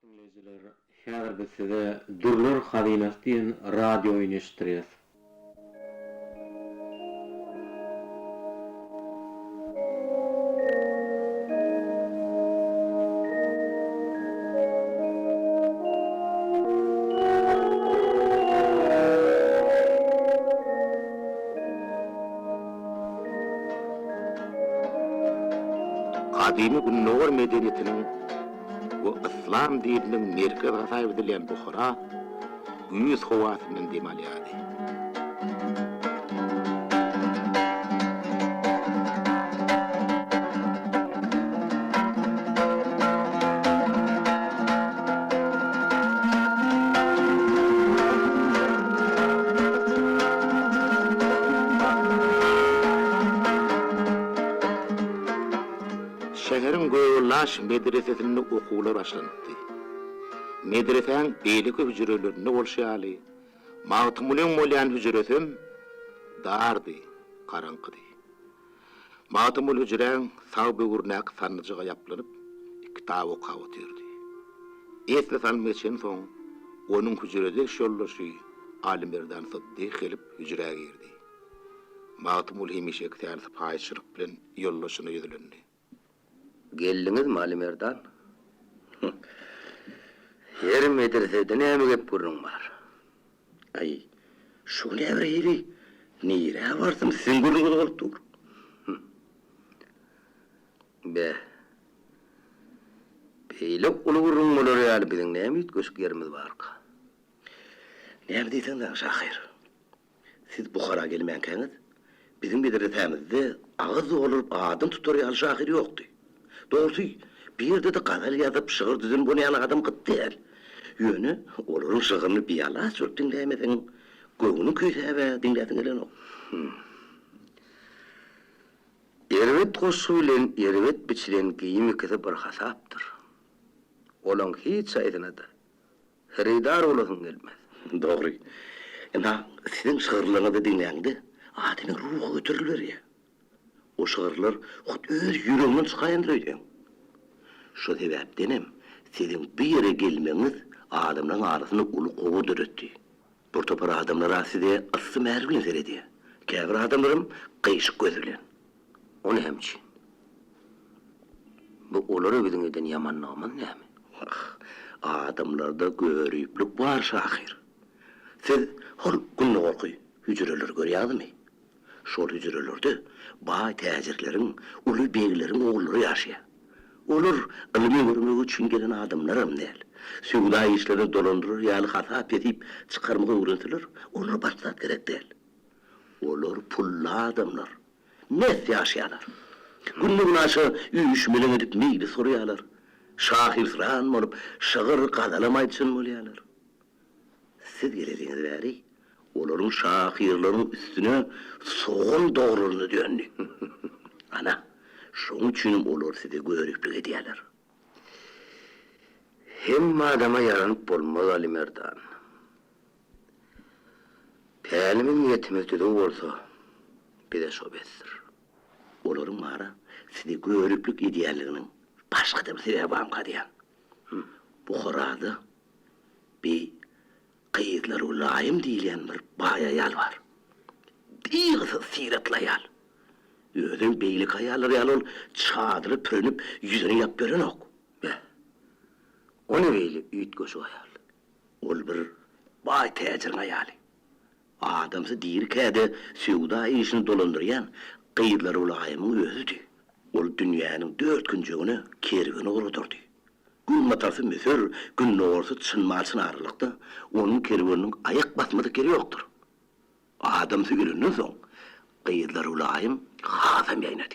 dinleyiciler, häzir biz size Durlar Hazinasy diýen radio oýuny eşitdirýäs. Kadimi Günnowar medeniyetinin bu İslam dininin merkez hasayip edilen Bukhara, yüz hovasından demaliyadi. Şehrin Goýulaş medresesinde okuwlar başlandy. Medreseň beýleki hüjrelerinde bolşaly. Magtumulyň bolýan hüjresem dardy, karanqydy. Magtumul hüjreň sag böwürnäk sannyjyga ýapylanyp, kitap okap oturdy. Esle salmyşyn soň onuň hüjrede şollaşy alimlerden Siddiq gelip hüjrege girdi. Magtumul hemişe kitap paýşyryk bilen ýollaşyny ýüzlendi. Geldiňiz Malim Erdan? Her medresede näme gep gurrun bar? Ay, şu näme hili? Nire barsam sizin gurruňyz bolup dur. Be. Beýle ulu gurrun bolar ýaly biziň näme ýetgeşik ýerimiz barka? Näme diýsen da Şahir? Siz Bukhara gelmänkäňiz, biziň medresemizde agyz bolup adam tutar ýaly Şahir ýokdy. Doğrusu bir yerde de gazel yazıp şığır düzün bunu yalan adam gıt değil. Yönü olurun şığırını bir yala sürp dinleyemedin. Göğünü köyse ve dinledin elen o. Ervet koşuyla ervet biçilen giyim ikisi bir hasaptır. Olan hiç sayedine de haridar olasın gelmez. Doğru. Ena sizin şığırlarını da dinleyendi. Adinin ruhu götürülür ya. O şığırlar öz yüreğinden çıkayındırıydı. Şu sebeptenim, sizin bir yere gelmeniz adamların arasını ulu kovudur etti. Bu topar adamlara size ısı mergülün seredi. Kevr adamlarım kıyışık gözülen. O ne hemçin? Bu oları bizim eden yamanlığımın ne mi? Adamlarda görüplük var Şahir. Siz hol günlü korkuy, hücreler görüyordu mu? Şol hücrelerde bağ tacirlerin, ulu beylerin oğulları yaşaya. Olur, ilmi görmek için gelen adamlarım değil. Süvda işlerini dolandırır, yağlı hasap edip çıkarmaya uğruntular, olur başlat gerek değil. Olur pullu adamlar, nes yaşayalar. Günlüğün aşağı 3 milyon edip meyli soruyalar. Şahir sıran olup, şığır kazalamayçın mı oluyalar. Siz geleceğiniz beri, onların şahirlerin üstüne soğun doğruluğunu döndü. Ana, şunun için olur size görüplük ediyorlar. Hem adama yaranıp olmaz Ali Merdan. Peynimin niyetimiz de olsa, bir de şobettir. Onların mağara size görüplük ediyorlarının başka da bir sebebi var diyen. Bukhara'da bir kıyıklar ulayım diyen bir baya yal var. Diyğısız siretli yal. Özün beylik ayarları yal ol, çadırı pörünüp yüzünü yap gören ok. O ne beyli üyt göşü ayal? Ol bir bay tecirin ayali. Adamsı dir kede süvda işini dolandırıyan kıyıklar ulayımın özüdü. Ol dünyanın 4 güncüğünü kervini uğradırdı. Gün matarsı müsür, gün orası çınmalsın ağırlıkta, onun kervanının ayak basmadık yeri yoktur. Adamsı gülünden son, kıyıdlar ulayım, hazam yaynadı.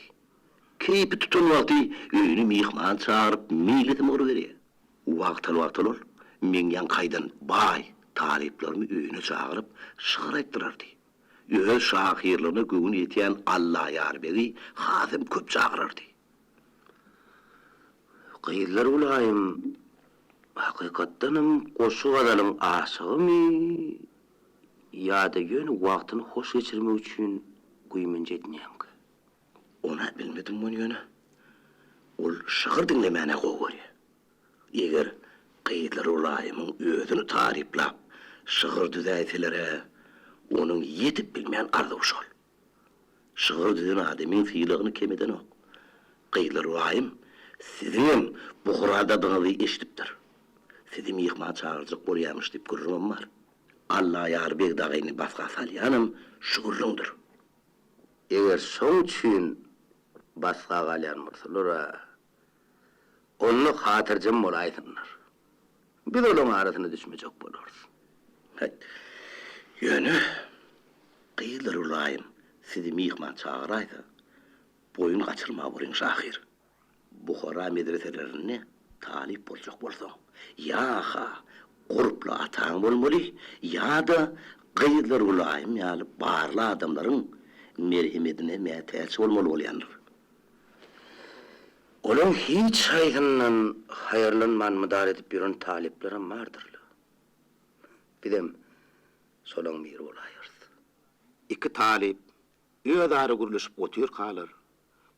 Keypi tutun vakti, öğünü mihman çağırıp, milletim oru veriyor. Vaktal ol, minyan kaydan bay, taliplerimi öğünü çağırıp, şığır ettirardı. Öz şahirlerine gün yetiyen Allah yarbegi, hazam köp çağırardı. Kıyıdlar ulayım, hakikattanım koşu adalım aşığı mı? Ya da yön vaktini hoş geçirmek için kuyumun jediniyem ki. Ona bilmedim bunu yönü. Ol şığır dinlemene koğur ya. Eğer Qeýdlar ulayymyň özüni taryplap, şygyr düzäýselere onuň ýetip bilmeýän arzuwy şol. Şygyr düzen adamyň syýlygyny kemeden ok. Qeýdlar ulaym siziň bu huradadyňyzy eşitipdir. Sizi mihman çağırjak bolýarmyş diýip gürrümem bar. Allah ýarbeg dagyny baska salýanym şükürlüňdir. Eger şoň üçin baska galýan bolsalar, onu hatyrjam bolaýsynlar. Biz olaň arasyna düşmejek bolarys. Ýöne qeýdlar ulaym sizi mihman çağıraýsa, boyun gaçyrma bolyň şahir. Buhara medreselerine talip boljak bolsaň, ýa-ha guruply ataň bolmaly, ýa-da qeýdlar ulaym ýaly barly adamlaryň merhemetine mätäç bolmaly bolýandyr. Olaň hiç haýdyndan haýarlanman mydar edip ýören taliplerim bardyr. Bidem şolaň bir bolayýar. İki talip öýdary gürleşip otyr kalar.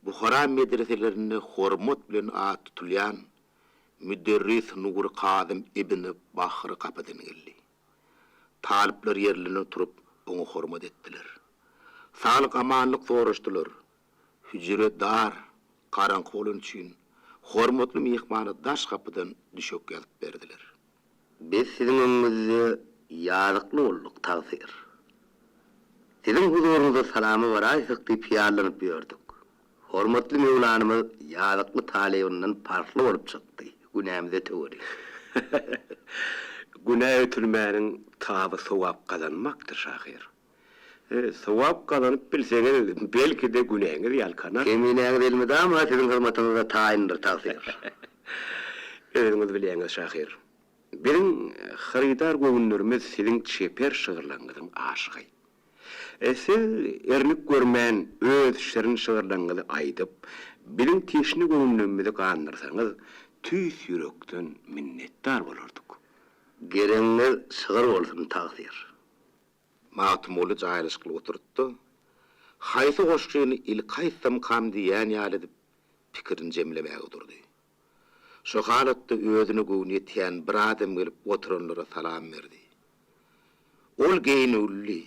Buhara medreselerine hormat bilen at tutulýan müderris Nur Kadim ibn Bahr kapadan geldi. Talipler yerlerine turup onu hormat etdiler. Sağlık amanlyk soraşdylar. Hüjre dar karanky bolan üçin hormatly mehmany daş kapydan düşüp gelip berdiler. Biz siziň öňüňizde ýazykly bolduk tagsyr. Siziň huzurunuzda salamy baraýsyk diýip ýarlanyp ýördik. Hormatly mewlanymyz ýazykly talybyndan farkly bolup çykdy. Günämize töweri. Günä ötülmäniň taby sowap kazanmakdyr şahir. Sowap kazanyp bilseňiz, belki de günäňiz ýalkanar. Keminäňiz bilmedi ama siziň hurmatyňyza taýindir tagsyr. Özüňiz bilýäňiz şahir. Biriň harydarlar göwnürimiz siziň çeper şygyrlaňyzyň aşygy. Siz ernik görmän öz işlerini şygyrlaňyzy aýdyp, biriň teşini göwnürimizi gandyrsaňyz, tüýs ýürekden minnetdar bolardyk. Gereňiz şygyr bolsun tagsyr. Matmuly jaýryşykly oturtdy. Haýsy goşgyny ilkaýsam kam diýän ýaly edip pikirini jemlemäge oturdy. Şo halatda özüni göwni etýän bir adam gelip oturanlara salam berdi. Ol geýnülli,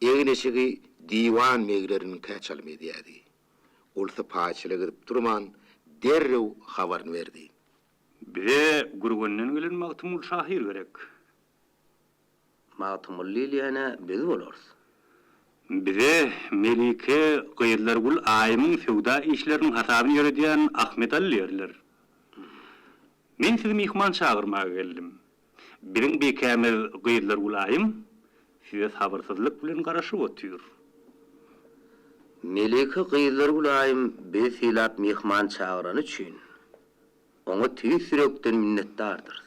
egneşigi diwan megleriniň käçalmy diýdi. Ol sapaçylyk edip durman derrew habaryny berdi. Bize gurgundan gelen Magtumul şahir gerek. Magtumul ýene biz bolarys. Bize Melike Qeýdlar gul aýymyň sewda işleriniň hasabyny ýöredýän Ahmet Ali ýerler. Men sizi mihman çağırmaga geldim. Biriň bekämiz Qeýdlar gul aýym size sabırsyzlyk bilen garaşyp otýar. Melike Qeýdlar Gulaýym biz hilap mihman çağıran üçin ona tüýs ýürekden minnetdardyr.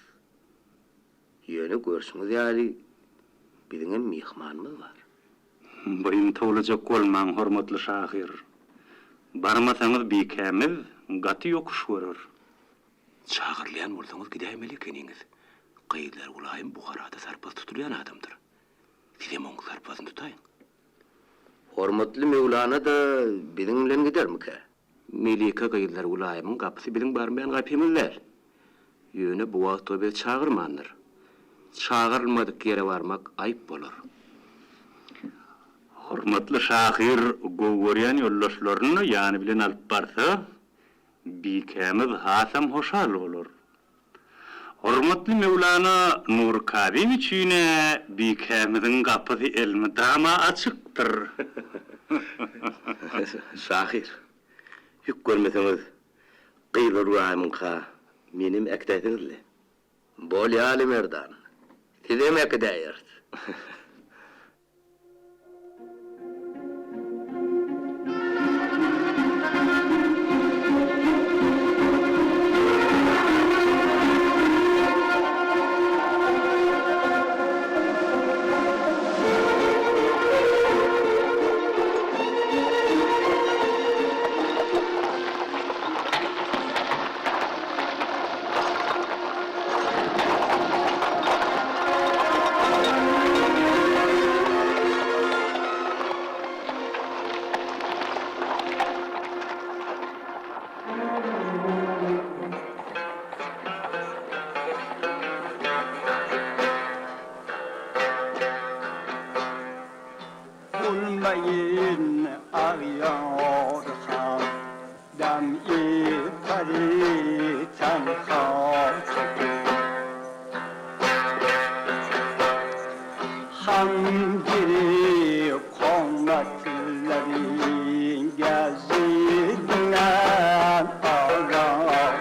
Ýöne görüşüňiz ýaly biziň mihmanymyz bar. Boyun tawlajak bolmaň hormatly şahir. Barmasaňyz bekämiz gaty ýokuş görür. Çağırlayan bolsaňyz gidämeli keniňiz. Qeýdlar Gulaýym Buharada sarpas tutulýan adamdyr. Size moň sarpasyny tutaýyn. Hormatly Mewlana da biziň bilen gidermike? Melike Qeýdlar Gulaýymyň gapysy biziň barmaýan gapymyzlar. Ýöne bu wagtda biz çağırmandyr. Çağırmadyk ýere barmak aýp bolar. Hormatly şahir gowurýan ýoldaşlaryny ýany bilen alyp barsa, bekämiz hasam hoşal bolar. Hormatly Mewlana Nur Kadim üçine bekämiziň gapysy elmydama açykdyr. Şahir. Ýük görmeseňiz Qeýdlar Gulaýymyňka menim ekdädiňizle. Bolýaly merdan. Sizem ekdäýär. giri konmakların gezinden ağlar.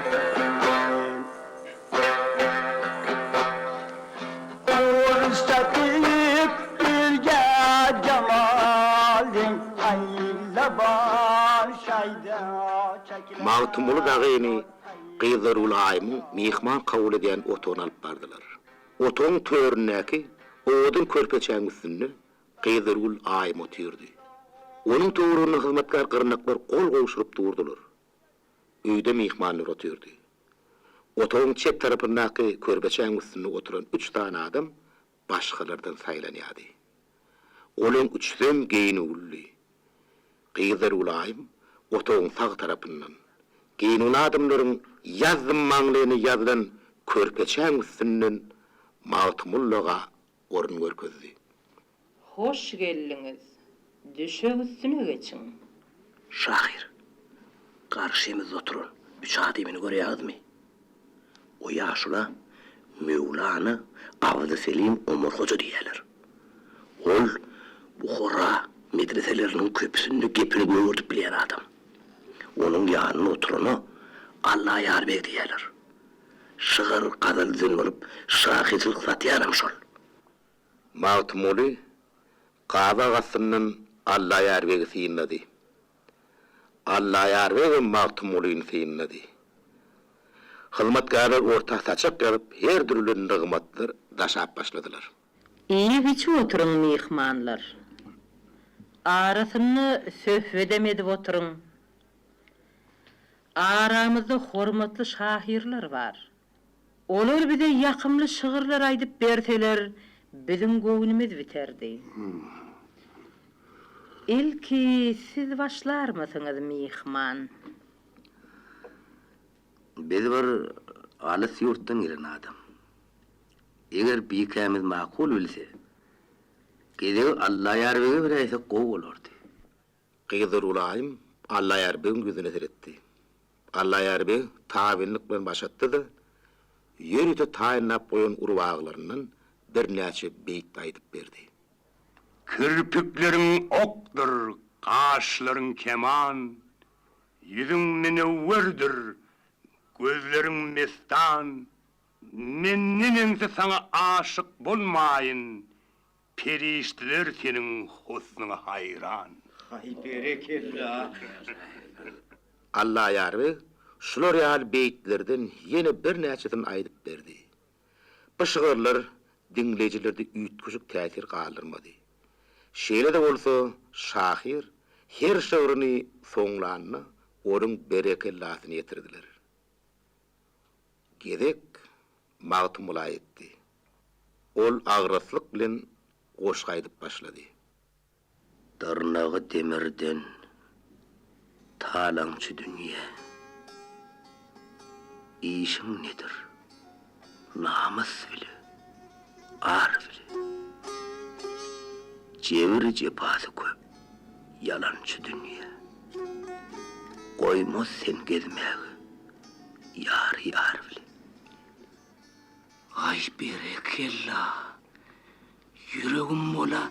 Uğursatıp ülge cemalin ayla başayda çekilen. Mağtumulu dağını Qyzar Ulayymyň mihman kabul edýän otoň alyp bardylar. Otoň töründäki odun körpeçäň üstünde Qyzar Ulaym otyrdy. Onuň töwerenine hyzmatkar gyrnaklar kol gowşuryp durdular. Öýde mihmanlar otyrdy. Otoň çet tarapyndaky körpeçäň üstünde oturan 3 tane adam başgalardan saýlanýardy. Olaň üçden geýni ully. Qyzar Ulaym otoň sag tarapyndan geýni adamlaryň yazdım maňlyny yazdan körpeçäň üstünden Mağtumullaga orun görkezdi. Hoş geldiňiz. Düşek üstüne geçin. Şahir, karşımızda oturun. 3 adamını görýärmi? O yaşula Mevlana Abdy Selim Omar Hoca diýerler. Ol Buhara medreselerinin köpüsünde gepini gördüp bilen adam. Onun yanına oturuny Allah yar beg diýerler. Şıgır qadaldyn bolup şahyçylyk satýaram şol. Mağtumuly Kaaba gasynyň Allah ýarbegi synnady. Allah ýarbegi Mağtumulyň synnady. Hyzmatgarlar orta saçak ýalyp her türlü nygmatlar daşap başladylar. İyi biçi oturun mihmanlar. Arasyny söhbet edip oturun. Aramızda hormatly şahirler var. Olar bize yakımlı şığırlar aydıp berseler, bizim göwnümiz biterdi. İlki siz başlar mısınız mihman? Biz bir alys ýurtdan giren adam. Eger bikämiz makul bilse, gede Allah ýarbegi bir aýsa gow bolardy. Qyzar Ulaym Allah ýarbegiň gözüne seretdi. Allah ýarbegi tabinlik bilen başatdy-da, ýerite taýynlap goýan urbaglaryndan bir näçe beýt aýdyp berdi. Kirpikleriň okdur, gaşlaryň keman, yüzüň menewwerdir, gözleriň mestan. Men nenense sana aşyk bolmaýyn, periştiler seniň husnuňa hayran. Hay berekellah. Allah ýarby şular ýaly beýtlerden ýene bir näçeden aýdyp berdi. Bu şygyrlar dinleýijilerde üýtküjük täsir galdyrmady. Şeýle de bolsa şahir her şygryny soňlanyna onuň berekellasyny ýetirdiler. Gedek Mağtumula etdi. Ol agraslyk bilen goşga aýdyp başlady. Darnagy demirden talaňçy dünýä. İşiň nedir? Namus bile, ar bile. Cevir cepasy köp, yalançy dünýä. Goýmaz sen gezmägi, yar bile. Ay berekellah, yüregim mola,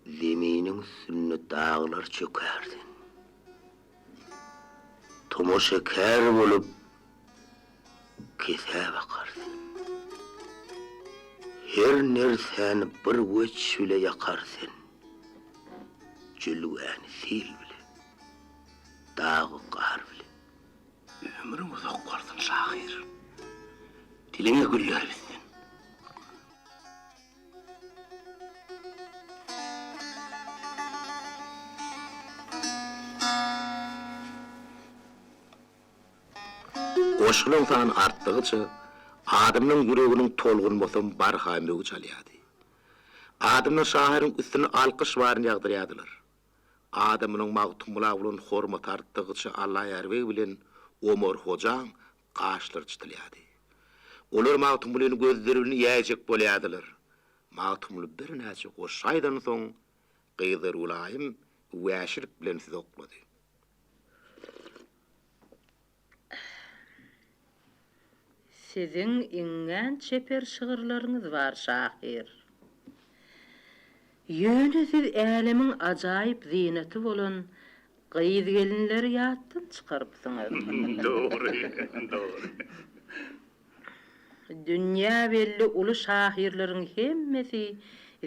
zeminiň üstüne dağlar çökerdin. Tomoşeker bolup, kese bakarsın. Her nerseni bir göç bile yakarsın. Cülveni sil bile, dağı qar bile. Ömrüm uzak varsın şahir. Diline güller bitsin. Goşgulyň sany artdygyça adamyň ýüreginiň tolgun bolsam barhamygy çalýady. Adamyň şahiryň üstüne alkyş baryn ýagdyrýadylar. Adamyň Mağtumula bilen hormat artdygyça Allah ýarbegi bilen Omar Hojaň gaşlar çytylýady. Olar Mağtumulyň gözlerini ýäjek bolýadylar. Mağtumul bir näçe goşaýdan soň Qyzar Ulaym wäşirik bilen soklady. Sizin ingen çeper şığırlarınız var şahir. Ýöne siz älemin ajaýyp zineti bolan gyýz gelinleri ýatdan çykarypsyňyz. Doğru, doğru. Dünýä belli uly şahirleriň hemmesi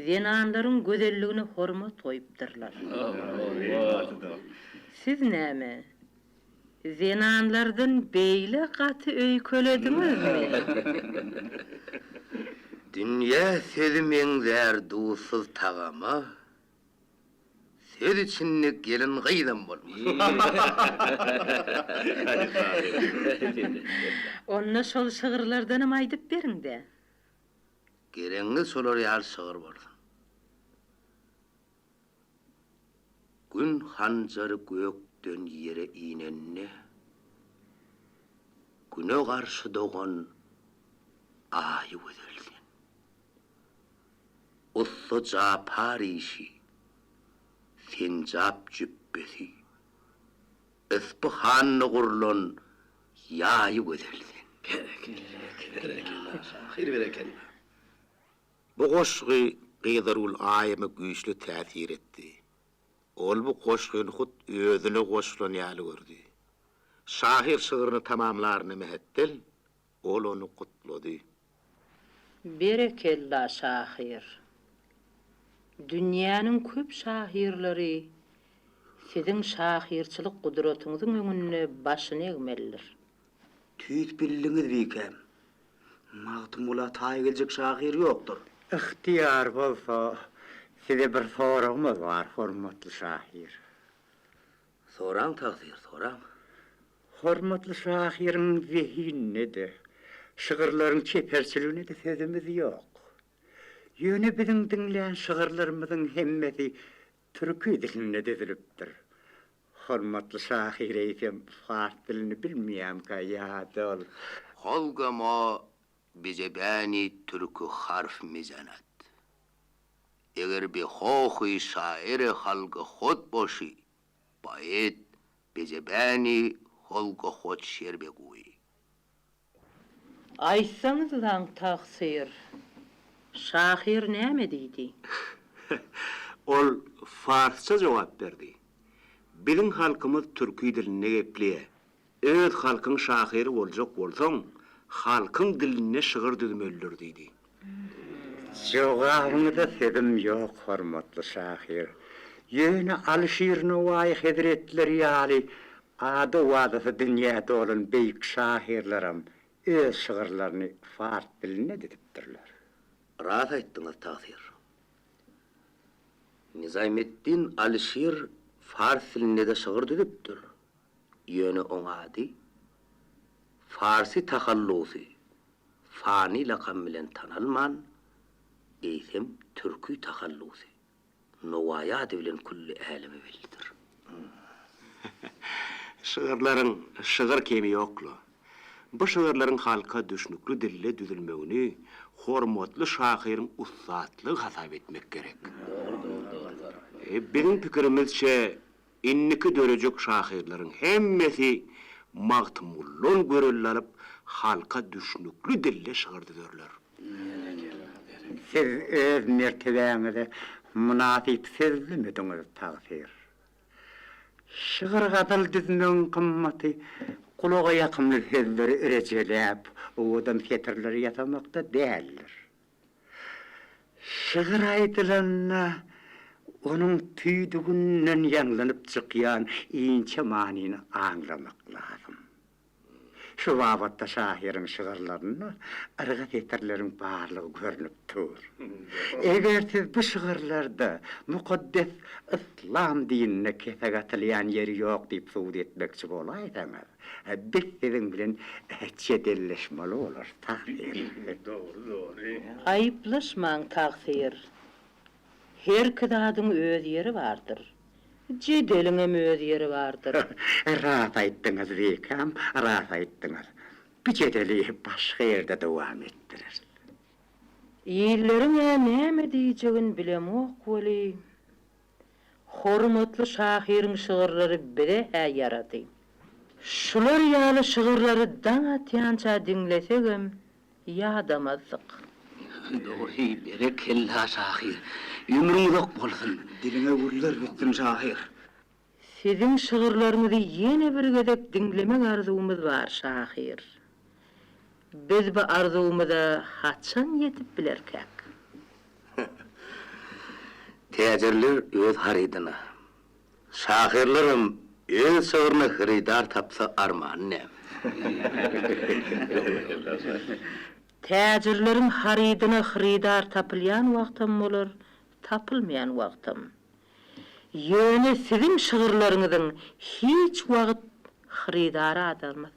zenanlaryň gözelligine hormat goýupdyrlar. Siz näme? Zenanlardan beýle gaty öýkelediňizmi? Dünya sözümeňler dusuz tagama, söz içinde gelin gıydan bolmuş. Onna şol şygyrlardanam aýdyp beriňde. Gereňi solar ýar şygyr bolsun. Gün hanjary gökden ýere iňenne, güne garşy dogan aýy özelsin. Ussaca Parişi, Fincap cübbesi, Ispahanlı gurlun ýaýy özelsin. Bu goşgy Gyzarul aýymy güýçli täsir etdi. Ol bu goşgyny hut özüne goşulan ýaly gördi. Şahir şygyryny tamamlaryny mehetdil, ol onu gutlady. Berekella şahir. Dünýäniň köp şahirleri siziň şahirçilik gudratyňyzyň öňünde başyny egmelidir. Tüýt bildiňiz bikem. Magtymula taý geljek şahir ýokdur. İhtiyar bolsa, size bir soragymyz var, hormatly şahir. Soraň taqdir, soraň. Hormatly şahiriň zehininde, şygyrlaryň çeperçiligine de sözümüz ýok. Ýöne biziň dinleýän şygyrlarymyzyň hemmesi türkü dilinde dizilipdir. Hormatly şahir eýsem, fars dilini bilmeýän ýa-da ol. Holgama bizebani türkü harf mizanat. Eger bir hoğuy şairi halgı hod boşi, bayet bizebani holgı hod şerbe guy. Aýtsaňyz lan taksir. Şahir näme diýdi? Ol farsça jogap berdi. Biziň halkymyz türkü diline gepli. Öz halkyň şahiri boljak bolsaň, halkyň diline şygyr düzmeldir diýdi. Jogabynda sözüm ýok, hormatly şahir. Ýöne Alşirni waý hedretler ýaly ady wadasy dünýäde bolan beýik şahirlerim öz şygyrlaryny fars diline didipdirler. Rahat aýtdyňyz taqdir. Nizamettin Alşir fars dilinde de şygyr düdipdir. Ýöne oňady Farsi tahallusy, fani lakam bilen tanalman, eýsem türkü tahallusy. Nowaýat bilen kulli alemi bildir. Şygyrlaryň şygyr kemi ýoklu. Bu şygyrlaryň halka düşnükli dille düzülmegini hormatly şahyryň ustadlygy hasap etmek gerek. Biziň pikirimizçe inniki dörejek şahyrlaryň hemmesi magtymullan görüllanyp halka düşnükli dille şygyr düzerler. Siz öz mertebeňizi munasyp sezlemediňiz taqdir. Şygyr gadal düzmeň kymmaty kulaga ýakymly sözleri erejeläp, owadan fetirleri ýatamakda däldir. Şygyr aýdylanna onun tüýdügünden ýanglanyp çykýan inçe manyny aňlamak lazım. Şu wagtda şahiriň şygyrlaryny arga fetirleriň barlygy görünüp dur. Eger siz bu şygyrlarda mukaddes İslam dinine kefek atylýan ýeri ýok diýip suwd etmekçi bolaýsaňyz, biz siziň bilen çedelleşmeli bolar. Aýyplaşmaň taksir. Her kidadyň öz ýeri bardyr. Jedeliňem öz ýeri bardyr. Rahat aýtdyňyz Bekam, rahat aýtdyňyz. Bu jedeli başga ýerde dowam etdirir. Ýerleriňe näme diýjegin bilemok weli. Hormatly şahiriň şygyrlary bire ýarady. Şular ýaly şygyrlary daň atýança dinlesegem ýadamazdyk. Doğru, berekella Şahir. Ömrün uzak bolsun. Diline güller bittin Şahir. Sizin şığırlarınızı yine bir gedek dinlemek arzumuz var Şahir. Biz bu arzumuza haçan yetip bilerkek. Tejirler öz haridina. Şahirlerim öz şığırına hıridar tapsa armağan ne? Täjirlerin haridyna hridar tapylýan wagtym bolar, tapylmaýan wagtym. Ýöne sizin şygyrlaryňyzyň hiç wagt hridara adalmaz.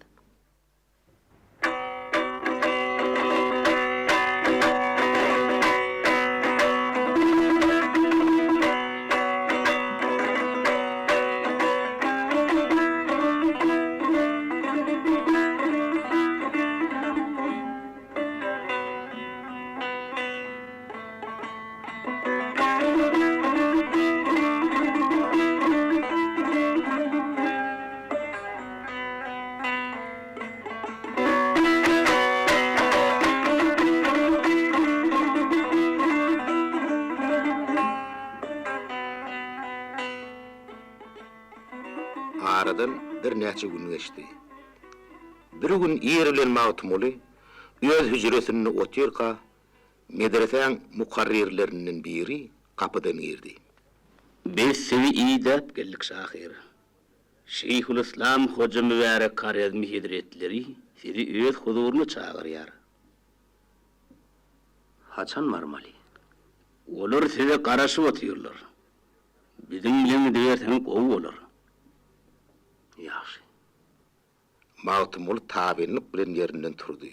Aradan bir näçe gün geçdi. Bir gün ýerilen Mawtumuly öz hüjresini otyrka medreseň mukarrirlerinden biri kapydan girdi. Biz sizi iyi dep geldik Şahir. Şeyhül İslam Hoca Mübarek Karizmi Hidretleri sizi öz huzuruna çağırýar. Haçan marmali? Olur size garaşyp otyrlar. Bizim bilen diýerseň gowy bolar. Yaxşı. Mawtumuly tabiinlik bilen ýerinden turdy.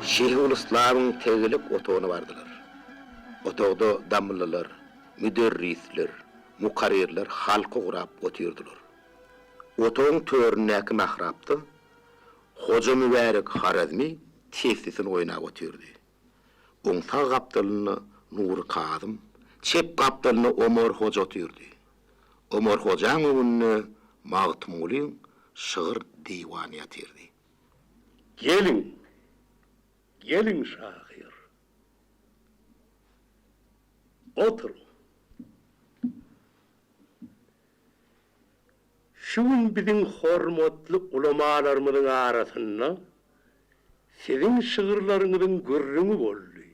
Şeyhül İslam'ın tegelik otoğuna vardılar. Otogda damlılar, müderrisler, mukarrirler halka gurap otyrdylar. Otoğun töründäki mahrapda Hoca Mübarek Harazmi tesisini oynap otyrdy. Oň sağ gapdalyny Nur Kazım, çep gapdalyny Omar Hoca otyrdy. Omar Hojaň öňünde Mawtumulyň şygyr diwany ýatyrdy. Gelin Şahir. Oturun. Şuň biziň hormatly ulamalarymyzyň arasynda sizin şygyrlaryňyzyň gürrüňi boldy.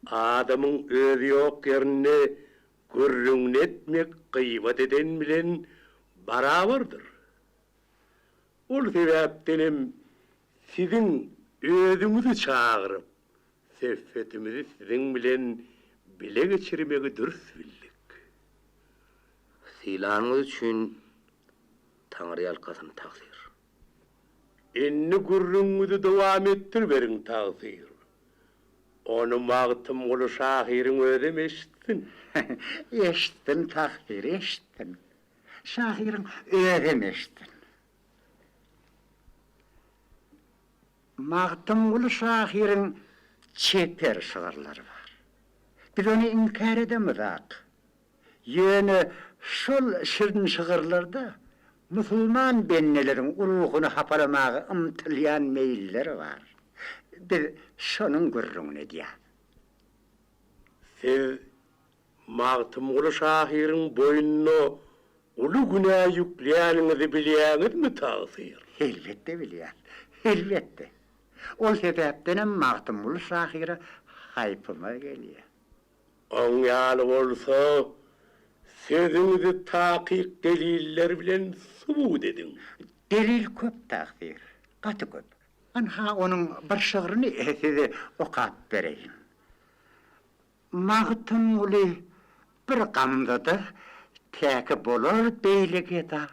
Adamyň özi ýok ýerine gürrüňni etmek gıýbat eden bilen barabardyr. Ol sebäpdenem sizin özüňizi çağırıp, seffetimizi sizin bilen bile geçirmegi dürüst bildik. Silanyňyz üçin Taňry ýalkasyny taksir. Enni gürrüňizi dowam ettirberin taksir. Onu Mawtym ulu Şahiriň özüm eşitsin. Eşittin takdir, eşittin. Şahir'in özüm eşittin. Mawtym ulu Şahir'in çeper şygyrlary var. Biz onu inkar edemizak. Ýöne şol şirin şygyrlarda musulman benneleriň urugyny hapalamagy ymtylýan meýilleri var. Biz şonuň gürrüňine diýär. Siz Mawtym ulu Şahiriň boynuny ulu günah ýükleýäniňizi bilýäňizmi taksir? Elbette bilýär, elbette. Ol sebäpden Mawtym ulu Şahira haýpyma gelýär. Oň ýaly bolsa, Sözüňizi taqiq deliller bilen subut edin. Delil köp takdir, katı köp. Anha onun bir şığırını size okap vereyim. Mağıtın uli bir gamdadır, teki bolur beylik da.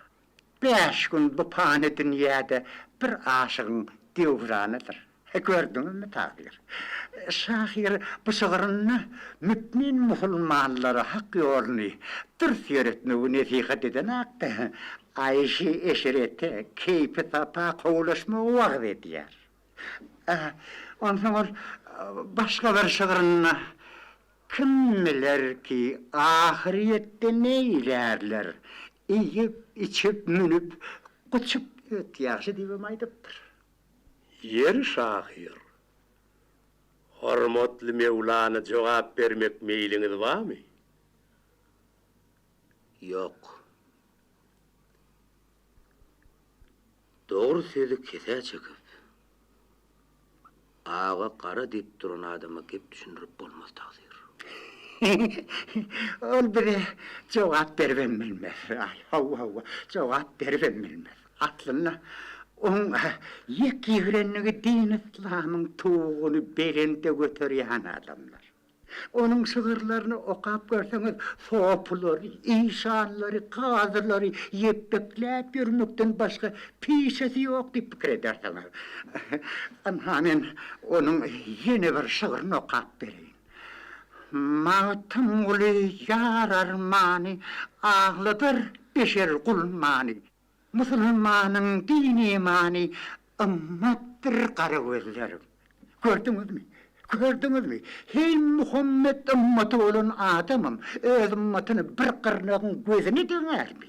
5 gün bu pani dünyada bir aşığın devranıdır. Gördünüz mü takdir? Şahir bu şığırını mümin muhulmanları hak yolunu dırs yöretmeyi nesihat eden aktı. Ayşe eşirete, keyfi tapa kovulaşma vaat ediyor. Ondan sonra başka bir şığırını kim bilir ki ahirette ne ilerler? Yiyip, içip, münüp, kuçup ötüyaşı diyem aydıptır. Yer şahir. Hormatly Mevlana cevap vermek meyliniz var mı? Yok. Doğru sözü kese çıkıp, ağa kara deyip duran adama gep düşünürüp bolmaz takdir. Ol bire cevap vermem bilmez. Ay, hava, cevap vermem bilmez. Aslında on yek yığrenliği din İslam'ın tuğunu belinde götürüyen adamlar. Onun şığırlarını okap görseniz sopuları, işanları, kazırları yepbeklep yürümekten başka pişesi yok deyip fikir ederseniz. Hemen onun yeni bir şığırını okap vereyim. Mağıtım ulu yarar mani, ağlıdır beşer kulmani. Müslümanın dini imani, ımmattır kara gözlerim. Gördünüz mü? Gördünüz mü? Hey Muhammed ımmatı olan adamım, öz ımmatını bir kırnağın gözünü döner mi?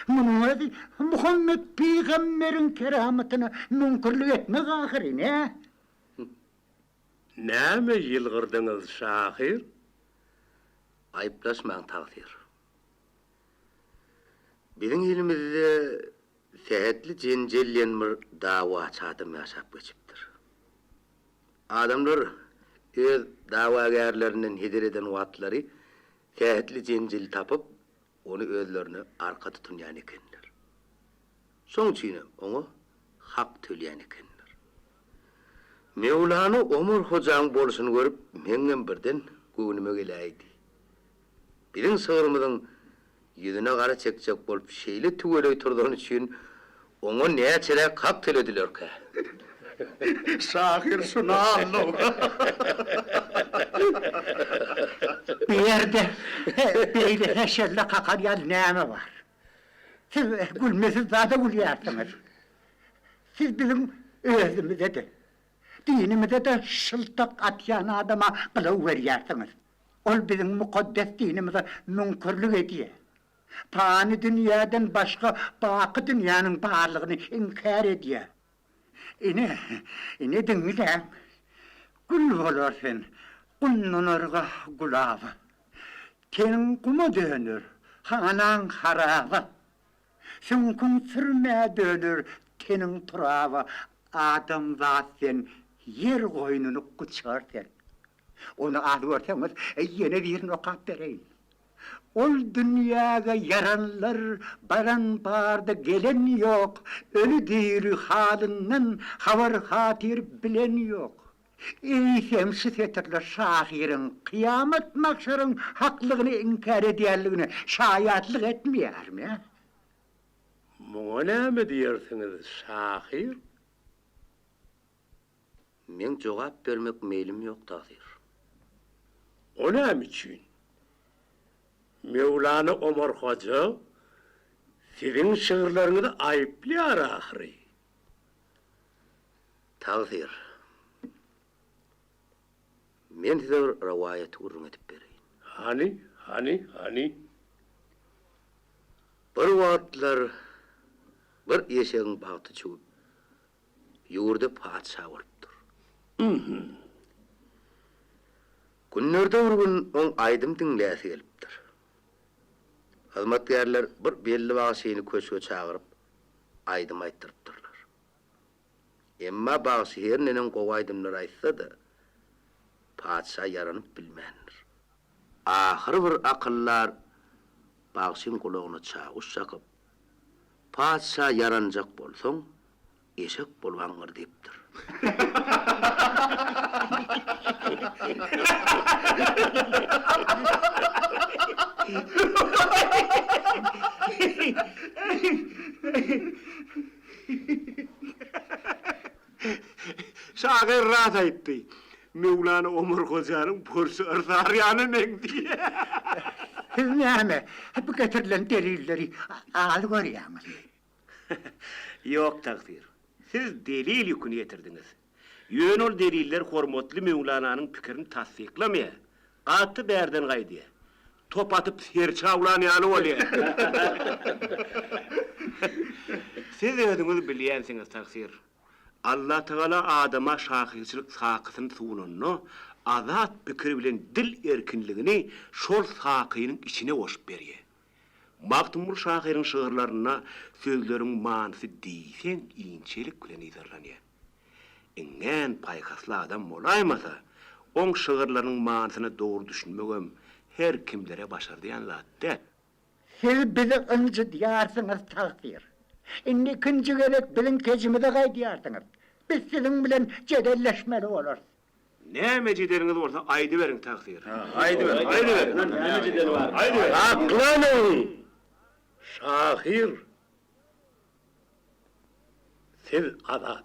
Bunun Muhammed peygamberin kerametine münkürlük etmez ahiri ne? Näme yılgırdınız şahir? Ayıplaşmayan takdir. Bizim elimizde sehetli cencelleyen bir dava çadım yaşap geçiptir. Adamlar öz davagerlerinden heder eden vatları sehetli cencel tapıp onu özlerine arka tutunyan ekenler. Son çiğne onu hak tölyen ekenler. Mevlana Omar Hoca'nın boluşunu görüp menden birden göğünüme geleydi. Bizim sığırımızın yüzüne kara çekecek bolup şeyli tügölöy turduğun için onu neye çelek hak tölediler ki? Şahir şunu anlam. Bir yerde beyle heşerle kakarayan neyme var. Siz gülmesiz daha da gülüyorsunuz. Siz bizim özümüze de, dinimize de şıltak atyan adama kılıv veriyorsunuz. Ol bizim mukaddes dinimize münkürlük ediyor. Fani dünyadan başka bakı dünyanın bağlılığını inkar ediyor. İne dinle. Gül olursun, kunnunurga gulava. Tenin kuma dönür, hanan harava. Sünkün sürme dönür, tenin turava. Adam zaten yer koynunu kuçartır. Onu ağlıyorsanız yine bir okap vereyim. Ol dünyaya yaranlar, baran barda gelen yok. Ölü diri halinden havar hatir bilen yok. Ey temsil etirler şahirin, kıyamet makşarın haklığını inkar ediyerliğine şayatlık etmiyor mu? Muğa näme diyersiniz şahir? Men cevap vermek meylim yok takdir. O näme için? Mevlana Omar Hoca sizin şığırlarınızı ayıplıyor ahiri. Takdir. Men size bir rivayet urun edip bereyim. Hani? Bir vaatlar bir yeşeğin bahtı çıkıp yurda padişah olupdur. Günlerde bir gün on aydım dinleyesi gelipdir. Hizmetkarlar bir belli bağışını köşke çağırıp aydım ayttırıptırlar. Emma bağışı her nenen kovaydımlar aytsa da padişah yaranıp bilmendir. Ahır bir akıllar Bağsın kulağına çağış sakıp, padşa yaranacak bolsoň, eşek bolwaňyr diýipdir. Şagir rahat aytdy. Mevlana Omar Hocanyň bolsa ırsaryany meňdi. Näme? Bu getirilen delilleri al görýäňiz. Yok takdir. Siz delil yükünü getirdiniz. Yön ol deliller hormatly Mevlananyň pikirini tasdiklamaya. Atı berden gaýdy. Top atıp serçe awlanýany bolýar. Siz ödüňiz bilýänsiňiz takdir. Allah Teala adama şahirçilik sakysyny sunanny, azat pikir bilen dil erkinligini şol sakynyň içine oşup berýär. Maktumul şahirin şığırlarına sözlerin mansı diýsen inçelik bilen izarlanýar. Eňen paýhasly adam bolaýmasa, oň şığırlaryň mansyny dogry düşünmegem her kimlere başardyyan zat de. Siz bizi ınjy diýärsiňiz takdir. Inni ikinji gerek bilin kejimi de gaýdýarsyňyz. Biz siziň bilen jedelleşmeli bolar. Näme jederiňiz bolsa aýdy beriň takdir. Aýdy ber. Näme jederi bar? Aýdy ber. Aklanyň. Şahir. Siz azat.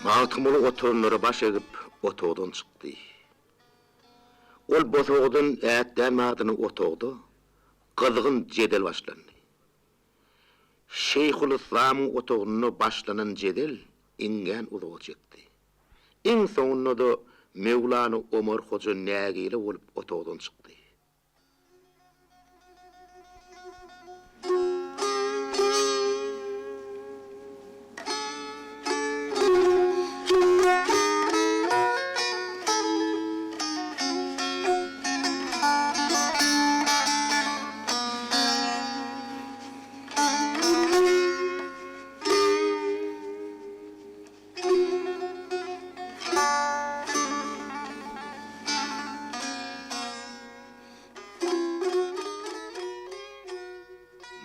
Mağtumulu otorunları baş egip otogdan çykdy. Ol bozogdan ätdäm adyny otogda gyzgyn jedel başlandy. Şeyhul İslam otogyna başlanan jedel ingen uzağa çekdi. Iň soňunda da Mevlana Omar Hoca nägile bolup otogdan çykdy.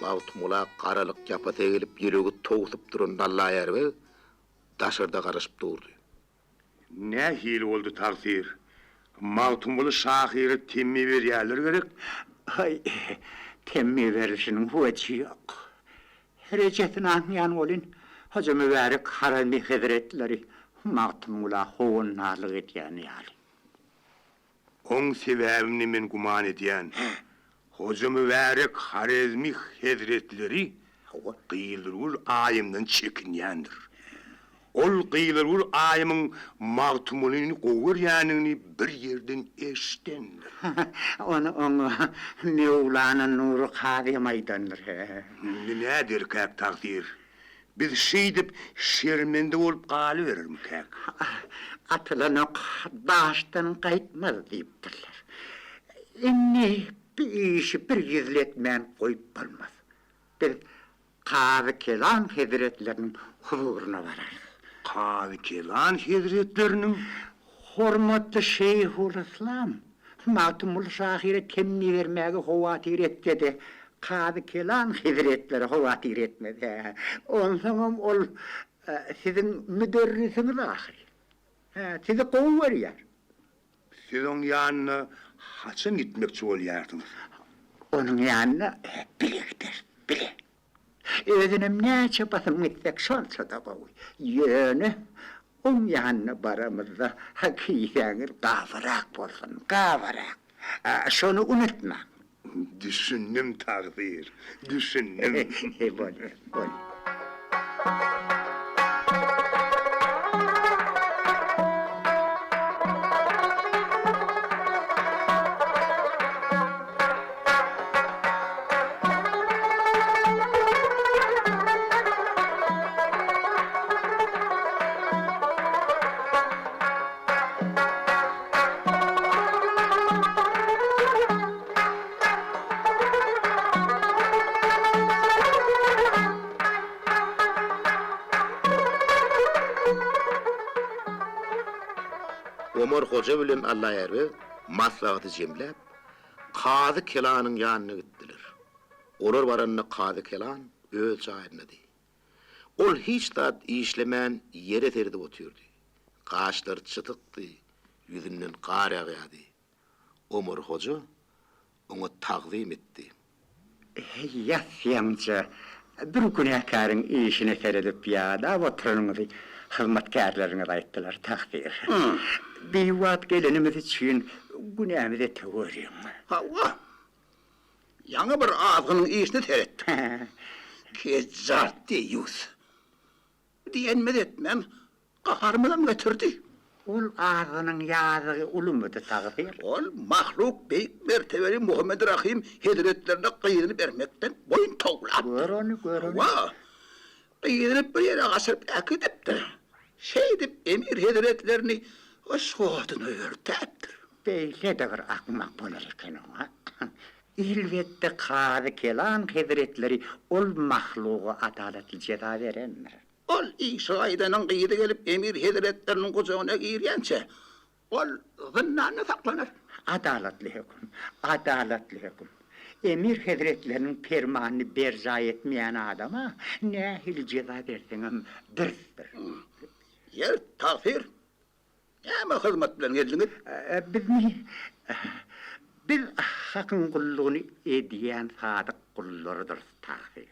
Mağtumula qaralyk yapata gelip ýüregi togusup duran dallaýar we daşarda garaşyp durdy. Ne hil oldu takdir? Mağtumulu şahiri timmi berýärler gerek. Ay, temmi verişinin huweti ýok. Herejetini anlayan olin, Hoca Mübarek Harami Hazretleri Mağtumula howunnalyk etýän ýaly. Oň sebäbini men guman edýän. Hoca Mübarek Harami Hazretleri gıylırul ayımdan çekinýändir. Ol gıylırul ayımın mağtumulini gower ýanyny bir yerden eşdendir. Onu Mevlana Nuru Kadi Maydandır. Nädir kak takdir? Biz şeýdip şermende bolup galyberim kak. Atylanyk daşdan gaýtmaz diýipdirler. Inni bir işi bir gizletmän goýup bolmaz. Bir Kadi Kelan Hazretleriniň huzuruna barar. Kadi Kelan Hazretleriniň Hormatly Şeyhul İslam Mağtumul şahire temni vermäge howatyr etdi. Kadi Kelan Hazretleri howatyr etmedi. Onsoň ol sizin müderrisiniz ahir. Sizi gowy berýär. siz oň ýanyna haçan gitmekçi bolýardyňyz? Onun ýanyna bilekdir, bile. Özünem näçe basym gitsek şonça da gowy. Ýöne oň ýanyna baramyzda hakyýaňyz gawarak bolsun, gawarak. Şonu unutma. Düşündüm takdir, düşündüm. Bolýar, bolýar. Ömer Hoca bilen Allah ýerbe maslahaty jemläp Kazy Kelanyň ýanyna gitdiler. Olar baranyny Kazy Kelan öz jaýyndy. Ol hiç zat işlemän ýere terdi oturdy. Gaşlary çıtykdy, ýüzünden gar ýaýdy. Ömer Hoca oňa tagzim etdi. Ýasyamça bir günäkäriň işine seredip ýa-da oturanyňy hyzmatkarlaryňa aýtdylar takdir. Bir wagt gelenimiz üçin günämizi töwerýän. Hawa. Ýa-da bir azgynyň işini teretdi. Kezzat diýýüs. Diýenmez etmem, gaharmydan götürdi. Ol ağzının ýazygy ulumydy takdir. Ol mahluk beýik mertebeli Muhammed Rahim Hedretlerine kıyını vermekten boyun toğlap. Gör onu. Va, kıyını bir yere gasırıp akıdıptı. Şeydip emir Hedretlerini o soğudunu örteptir. Beýle de bir akmak bolar eken o. Elbette Kazy Kelan Hedretleri ol mahluga adaletli ceza verenler. Ol İsrail'den kıyıda gelip emir Hedretlerinin kucağına girýänçe, ol zınnanı saklanır. Adaletli hüküm. Emir Hedretlerinin fermanını berza etmeyen adama nähil ceza verseňem dürstir. Yer tafir. Näme hyzmat bilen geldiňiz? Biz hakyn kullugyny edýän sadyk kullardyr tafir.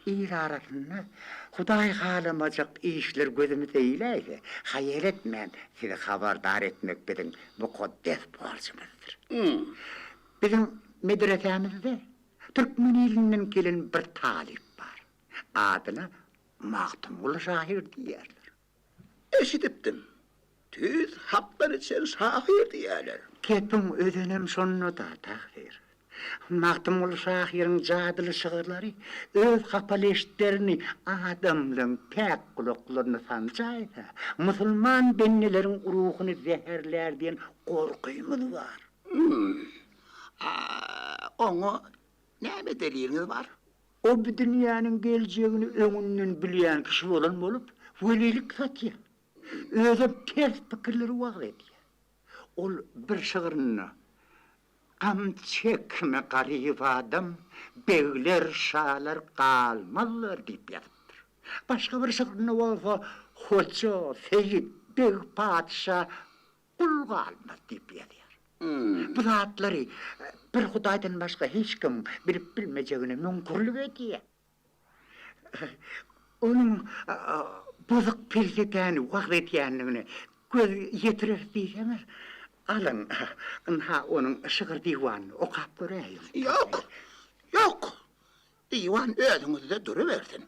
İl arasynda Hudaý halamajak işler gözümizde eýleýdi. Hayal etmän, sizi habardar etmek bizim mukaddes borcumuzdur. Bizim medresemizde Türkmen elinden gelen bir talip var. Adyna Magtumul Şahir diýerler. Eşitipdim. Tüz haplar için şahir diýerler. Kepin ödenem şonnu da takdir. Magtumul Şahir'in jadyly şygyrlary öz hapaleşlerini adamlyň pek gulaklaryny sanjaýda. Musulman benneleriň ruhuny zeherler diýen gorkymyz var. Oňa näme deliliňiz var? O bu dünýäniň geljegini öňünden bilýän kişi bolan bolup, welilik satýar. Özü ters pikirleri wagt edýär. Ol bir şygyryny Gam çekme garip adam, begler şalar kalmazlar diýip ýatypdyr. Başga bir şygyryny bolsa, hoça, seyit, beg padşa kul galmaz diýip ýatýar. Bu zatlary bir Hudaýdan başga hiç kim bilip bilmejegine mümkünlik edýär. Onuň bozuk pelseteni wagt etýänligini göz ýetirer diýseňiz, alın, onun şıgır divanını okap göreyim. Yok. Divan özüňizde duruversin.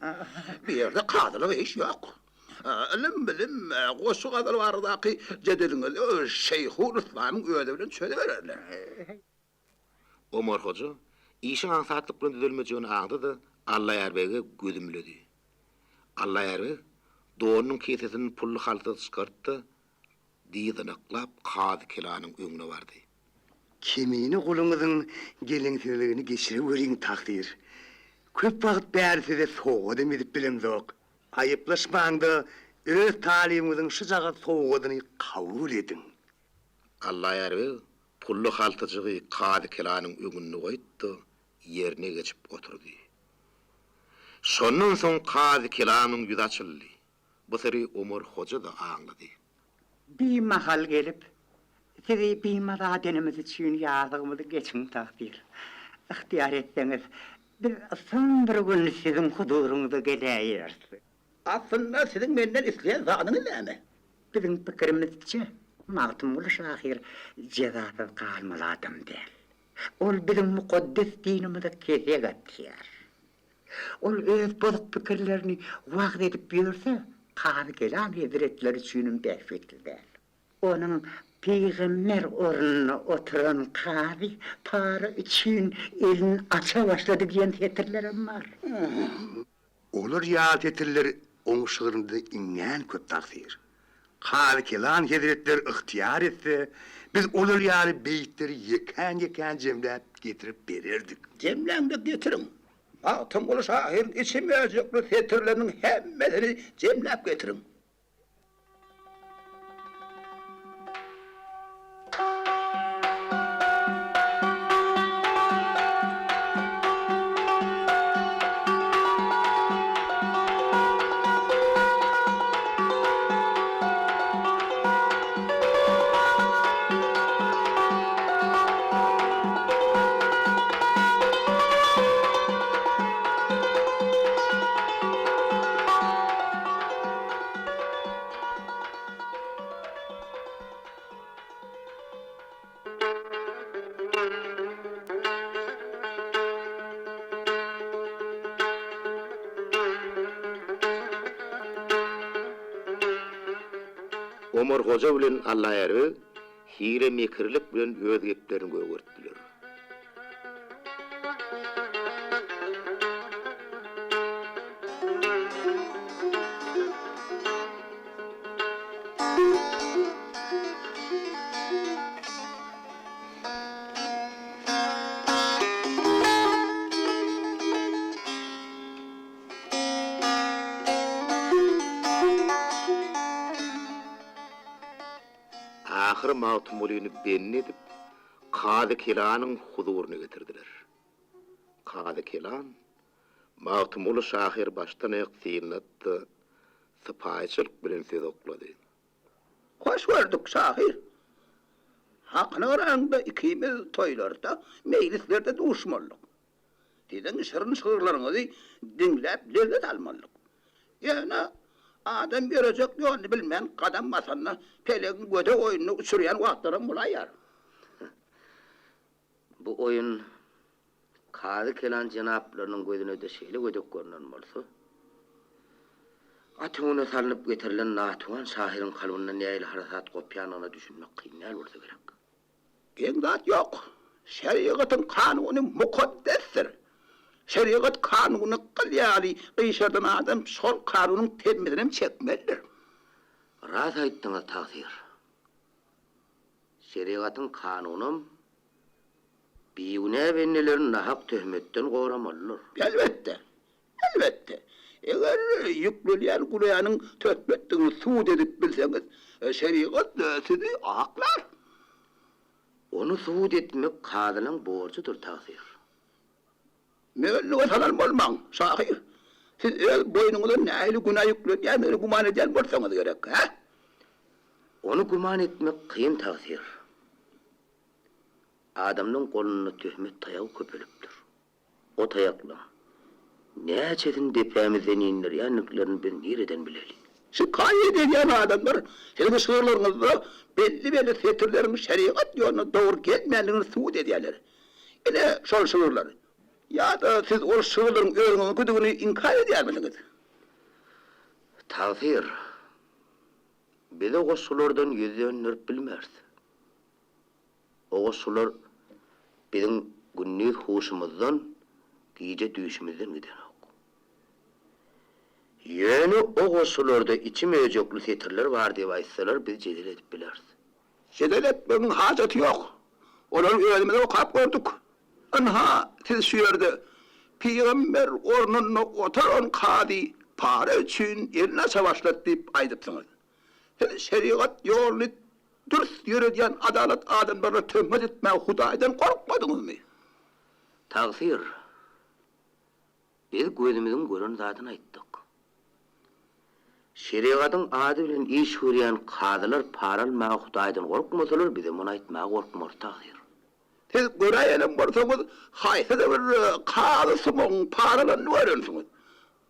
Bir yerde kadılyk iş yok. Ilim bilim, goşu gadyl bardaky jedeliňiz Şeyhul İslamyň öýde bilen çöle bererler. Ömer Hoca, işin ansatlyk bilen düzelmejegini aňdy da Allah ýerbege gözümledi. Allah ýerbe doğrunyň kesesini pully halda çykartdy. Diýdanaklap Kazy Kelanyň öňüne bardy. Kimini guluňyzyň geliňsizligini geçirip öriň takdir. Köp wagt bäri size soğudym edip bilemzok. Aýyplaşmaňda öz talimimiziň şu jaga soğudyny kabul edin. Allah ýerbe pully haltaçygy Kazy Kelanyň öňüne goýdy, ýerine geçip oturdy. Şondan soň Kazy Kelanyň ýüzi açyldy. Bu seri Ömer Hoca da aňlady. Bir mahal gelip, sizi bilmada denimiz için ýazygymyzy geçiň takdir. İhtiyar etseňiz, bir son bir gün sizin huduruňyza gelýärdi. Aslında sizin menden isleýän zadyňyz näme? Bizim pikirimizçe, Magtumul Şahir cezasız kalmaly adam däl. Ol bizim mukaddes dinimize kesek atýar. Ol öz bozuk pikirlerini wagt edip ýörse, Kazy Kelan Hedretleri üçin berfetler. Onun Peygamber ornuna oturan Kazy para için elini aça başladı diyen tetirlerim var. Olur ya tetirler oň şygyrynda iňen köp takdir. Kazy Kelan Hedretleri ihtiyar etse, biz olur ýaly beýitleri ýeken jemläp getirip bererdik. Jemläňde getirin. Magtumul Şahir içimejekli tetirleriniň hemmesini jemläp getirin. Omar Hoca bilen Allah eri hire mekirlik bilen öz geplerini göwürtdiler. Ahir Mağtumulini benni edip Kadı Kelan'ın huzuruna getirdiler. Kadı Kelan Mağtumulu şahir baştan ayak siyinlattı, sıpayçılık bilen söz okladı. Hoş gördük şahir. Hakkını aranda ikimiz toylarda, meclislerde duşmallık. Deden şırın şığırlarınızı dinlep lezzet almallık. Yani adam görecek yolunu bilmeyen kadam masanına peleğin göde oyununu uçurayan vaatların bulayar. Bu oyun Kadı Kelan cenaplarının gözüne de şeyle gödük görünen bolsa, atımına salınıp getirilen natuğan şahirin kalbine neyle harasat kopyanına düşünmek kıyınlar olsa gerek. Gendat yok. Şeriatın kanunu mukaddestir. Şeriat kanunu kılyali kıyışardan adam sol kanunun temmizini çekmelidir. Rast ayttığınız takdir. Şeriatın kanunum biyune vennelerin nahak töhmetten qoramalıdır. Elbette. Elbette. Eğer yüklüleyen kulayanın töhmetini suud edip bilseniz, şeriat sizi aklar. Onu suud etmek kadının borcudur takdir. Müellüğe salan olmam, şahir. Siz el boynunuza nehli günah yükleyen, öyle guman eden bolsanız gerek, ha? Onu guman etmek kıyın takdir. Adamın kolunu töhmet tayağı köpülüptür. O tayakla ne çetin depemizden inler yanıklarını ben nereden bileli? Şikayet eden adamlar, senin sığırlarınızda belli setirlerin şeriat yoluna doğru gelmeyenlerini suud ediyorlar. Yine şol sığırları. Ya da siz o sığırların öğrenini güdüğünü inkar ediyor musunuz? Tavsir, bize o sulardan yüzüyenler bilmez. O sular bizim günlük huşumuzdan, gece düşümüzden giden yok. Yani o sularda içimeyecekli setirler var diye aysalar biz cedel edip bileriz. Cedel etmenin haceti yok. Onların öğrenimini okuyup gördük. Anha siz şu yerde Peygamber ornuna oturan kadi para için yerine savaşlat deyip aydıpsınız. Şeriat yolunu dürüst yürüyen adalet adamlarına töhmet etmeye Huday'dan korkmadınız mı? Tağsir, biz gözümüzün görün zaten ayttık. Şeriatın adı bilen iş hürriyen kadılar paralmaya Huday'dan korkmasalar bize bunu aytmaya korkmur tağsir. Siz göreyelim borsanız, hayse de bir kağıdısımın paralarını veriyorsunuz.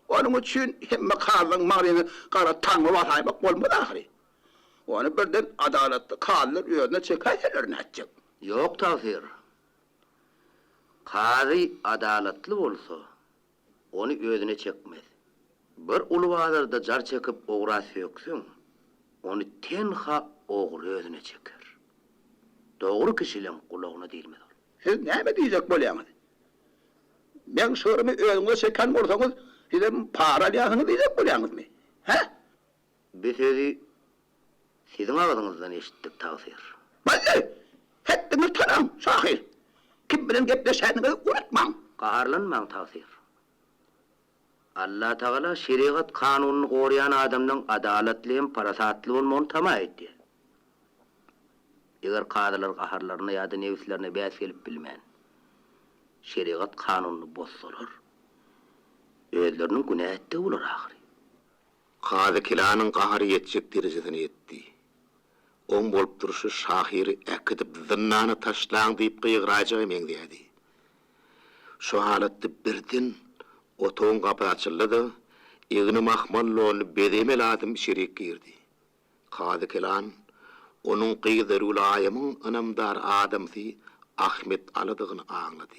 Onun için hemme kağıdın malini kara tanrı vasaymak olmadı ahiri. Onu birden adaletli kağıdlar önüne çekayselerine edecek. Yok tağsir. Kağıdı adaletli olsa, onu önüne çekmez. Bir uluvalarda car çekip oğra söksün, onu tenha oğru önüne çeker. Doğru kişiyle kulağına değilmez. Siz ne mi diyecek böyleyanız? Ben sığırımı önüne çeken olsanız, sizin paralayasını diyecek böyleyanız mı? He? Bir sözü sizin ağzınızdan eşittik tavsir. Vallahi, hepiniz tanım, şahir. Kim bilen gepleşeninizi unutmam. Kaharlanmam tavsir. Allah Teala şeriat kanununu koruyan adamın adaletliğin parasatlı olmanı tamam etti. Eğer kadılar kaharlarına ya da nefislerine bäs gelip bilmeyen, şeriat kanununu bozsalar, özlerinin günah etti olur ahiri. Kadı Kelan'ın kahırı yetecek derecesine yetti. On bolup duruşu şahiri ekidip zınnanı taşlan deyip kıyıqracağı mengdiydi. Şu halatı birden otoğun kapı açıldı, eğini mahmallı onu bedemel adım şerik girdi. Kadı Kelan, onun kıyıdır ayımın anamdar adamsı Ahmet alıdığını anladı.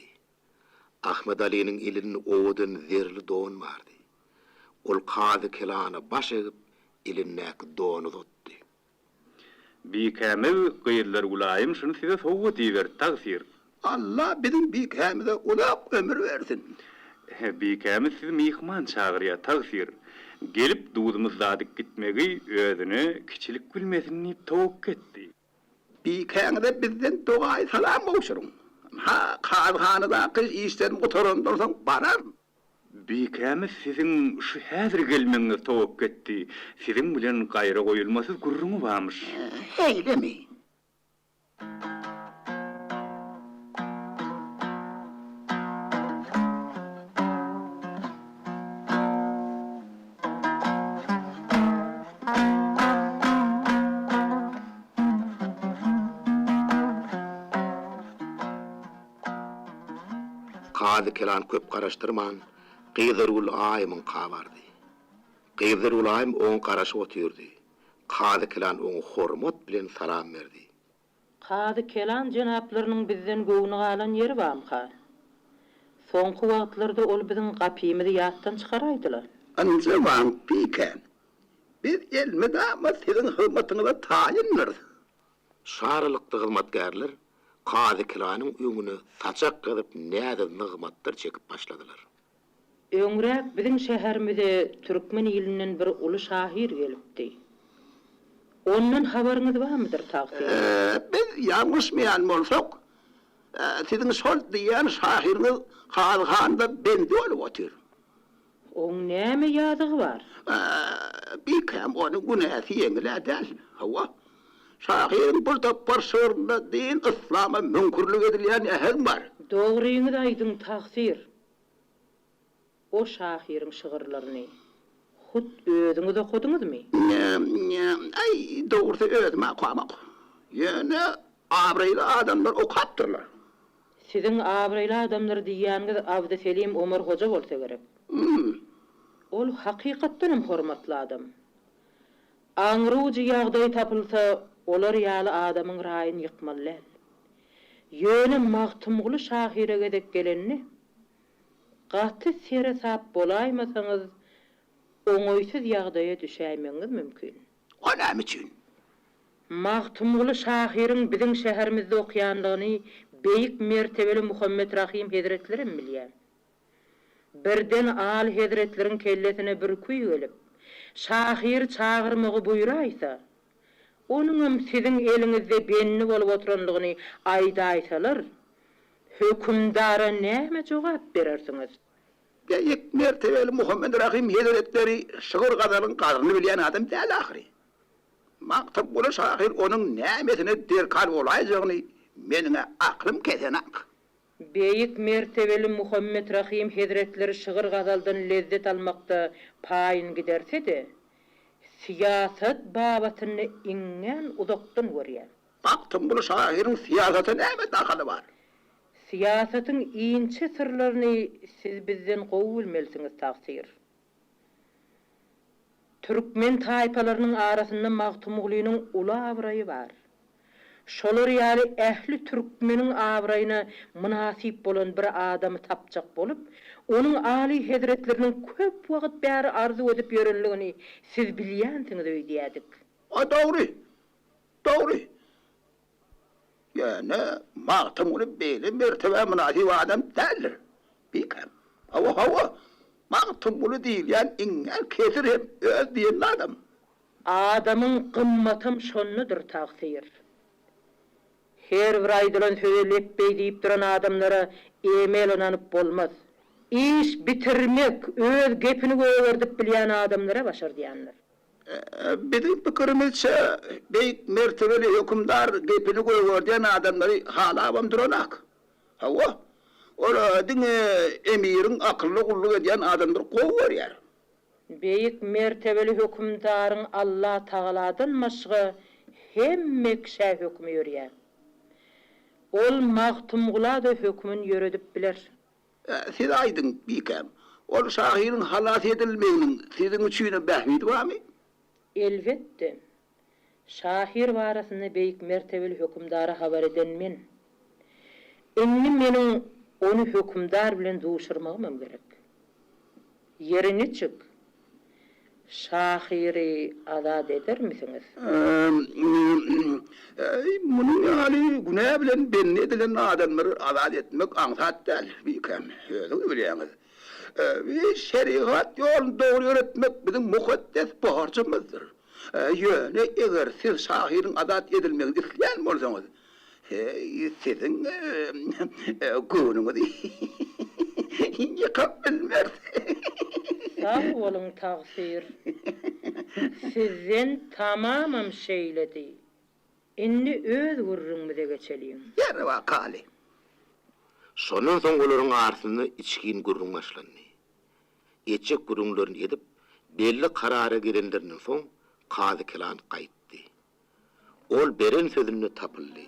Ahmet Ali'nin ilini oğudun zerli doğun vardı. Ol Kadı Kelan'a baş edip ilinnek doğunu tuttu. Bikäme gıyırlar ulayım şunu size soğuk diýer tagsir. Allah bizim bikämide ulap ömür versin. Bikäme siz mihman çağırya tagsir. Gelip duýdumyz zadyk gitmegi özüne kiçilik bilmesini tawuk etdi. Bikäňde bizden dogaý salam bolşurun. Ha, kahhanada kız işlerim oturan dursan baram. Bikäme sizin şu häzir gelmeňiz tawuk etdi. Sizin bilen gaýra goýulmasy gurruňy barmyş. Heýlemi. Kadı kelan köp garaşdyrman, Gyzerul aýymyň kabardy. Gyzerul aýym oň garaşy oturdy. Kadı kelan oň hormat bilen salam berdi. Kadı kelan jenaplarının bizden göwüni galan yeri barmka? Soňky wagtlarda ol biziň gapymyzy ýatdan çykaraydylar. Anjywan piken. Biz elmede ama sizin hürmetinizde tayinler. Şarlykdy hyzmatgarlar Kadı kelanyň öňüne saçak gyzyp näde nygmatlar çekip başladylar. Öňrek biziň şäherimize türkmen ýylynyň bir uly şahyr gelipdi. Ondan habaryňyz barmydyr tagsir? Biz ýalňyşmaýan bolsak, sizin şol diýen şahyryňyz Kadyhanda bendi bolup otur. Oň näme ýadygy bar? Bikem onu günäsi ýeňilädäl. Hawa. Şahyryň bir tapar sorunda din islama mümkürlük edilýän äher bar. Dogryňyz aýdyň tagsir. O şahyryň şygyrlaryny hut özüňiz okudyňyzmy? Ay, dogry özüme okumak. Ýöne abrayly adamlar okapdyrlar. Siziň abrayly adamlar diýýäňiz Abduselim Ömer Hoja bolsa gerek. Ol hakykatdan hormatly adam. Aňruji ýagdaý tapylsa, olar ýaly adamyň raýyny ýykmalylar. Ýöne magtymgly şahyra gedek gelenni gaty sere sap bolaýmasaňyz oňoýsuz ýagdaýa düşäýmeňiz mümkin. O näme üçin? Magtymgly şahyryň biziň şäherimizde okýanlygyny beýik mertebeli Muhammed Rahim Hazretlerim bilýär. Birden al Hazretleriň kellesine bir kuý gelip, şahyr çağırmagy buýraýsa, onuň siziň eliňizde benni bolup oturanlygyny aýdaýsalar, hökümdara näme jogap berersiňiz? Beýik mertebeli Muhammed Rahim Hazretleri şygyr gadaryň gadyny bilýän adam däl ahyry. Maktab bola şahyr onuň nämetine derkal bolaýagyny meniňe aklym kesenak. Beýik mertebeli Muhammed Rahim Hazretleri şygyr gadaldan lezzet almakda paýyn giderse-de, siyasat babatyny iňňen uzakdan görýär. Maktab bola şahyryň siýasaty näme dakaly bar? Siyasatyň iňçe sirlerini siz bizden gowy bilmelisiňiz tagsir. Türkmen taýpalarynyň arasynda magtymlygynyň uly abraýy bar. Şolar ýaly ähli türkmeniň abraýyna münasip bolan bir adamy tapjak bolup, onuň ali hazretleriniň köp wagt bäri arzu edip ýörenligini siz bilýänsiňiz öýdýädik. O dogry. Dogry. Yani magtymly beýle mertebe münasip adam däldir. Bikem. Hawa. Magtymly diýilýän iňňen kesir hem öz diýen adam. Adamyň gymmatym şonnudur tagsir. Her bir aýdylan söze lepbeý diýip duran adamlara emel onanyp bolmaz. İş bitirmek, öz gepini göwerdip bilýän adamlara başar diýenler. Bizim pikirimizçe beýik mertebeli hökümdar gepini göwerdýän adamlary halabam duranak. Hawa. Oladyň emiriň akylly gulluk edýän adamlar gowy görýär. Beýik mertebeli hökümdaryň Allah Taala'dan başga hemme kişi hökmi ýörýär. Ol magtymgula da hökmün ýöredip biler. Siz aýdyň bikem. Ol şahyryň halat edilmeginiň siziň üçin bähmidi barmy? Elbetde. Şahyr barasyny beýik mertebeli hökümdara habar edenmen. Inni meniň onu hökümdar bilen duşurmagym gerek. Ýerine çyk. Şahiri azat eder misiniz? Bunun yani günah bilen belli edilen adamları azat etmek ansat değil. Büyükəm, öyle bileyiniz. Şeriat yolunu doğru öğretmek bizim mukaddes borcumuzdur. Yani eğer siz şahirin azat edilmenizi isteyen olsanız, sizin gününüzü yıkap bilmez. Sağ olun taksir. Sizden tamamım şeyledi. Inni öz gurrumuza geçeliyim. Yarı vakali. Sonun son olurun arsını içkin gurrun başlandı. Etçek gurrunlarını edip, belli karara girenlerinin son, kadı kelan kayıttı. Ol beren sözünü tapıldı.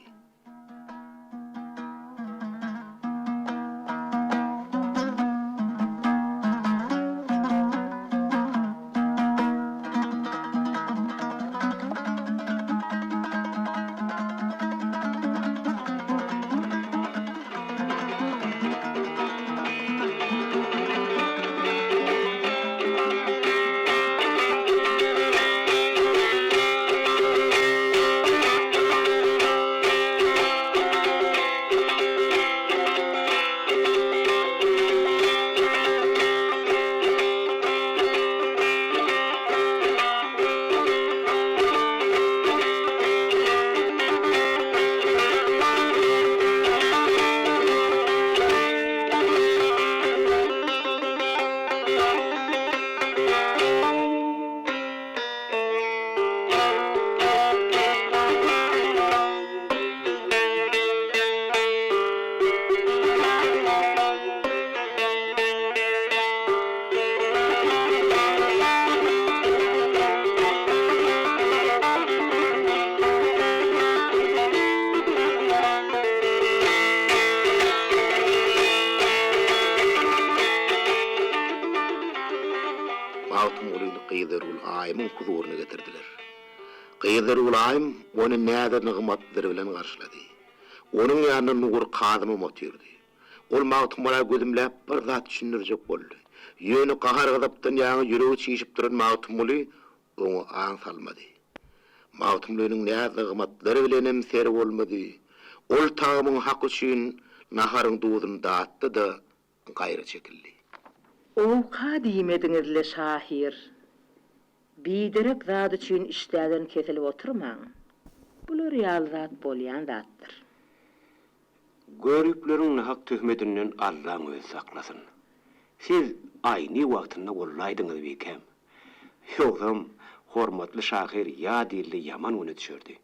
Qıydarul Aym'ın huzuruna getirdiler. Qıydarul Aym onu näde nigmatları bilen garşylady. Onun ýanyna nur kadymy motyrdy. Ol mawtumlara gözümläp bir zat düşünürjek boldy. Ýöne qahar gadapdan ýaňy ýüregi çiýişip duran mawtumuly onu aň salmady. Mawtumlynyň näde nigmatlary bilenem seri bolmady. Ol taýmyň hak üçin naharyň duýdun daatdy da gaýra çekildi. O kadimedinizle şahir. Biderek zat üçün işlerden kesilip oturmaň. Bular ýal zat bolýan zatdyr. Görüpleriň hak töhmetinden Allah özi saklasın. Siz ayni wagtynda gollaýdyňyz bekem. Ýogam hormatly şahir ýa dilli yaman öne düşerdi.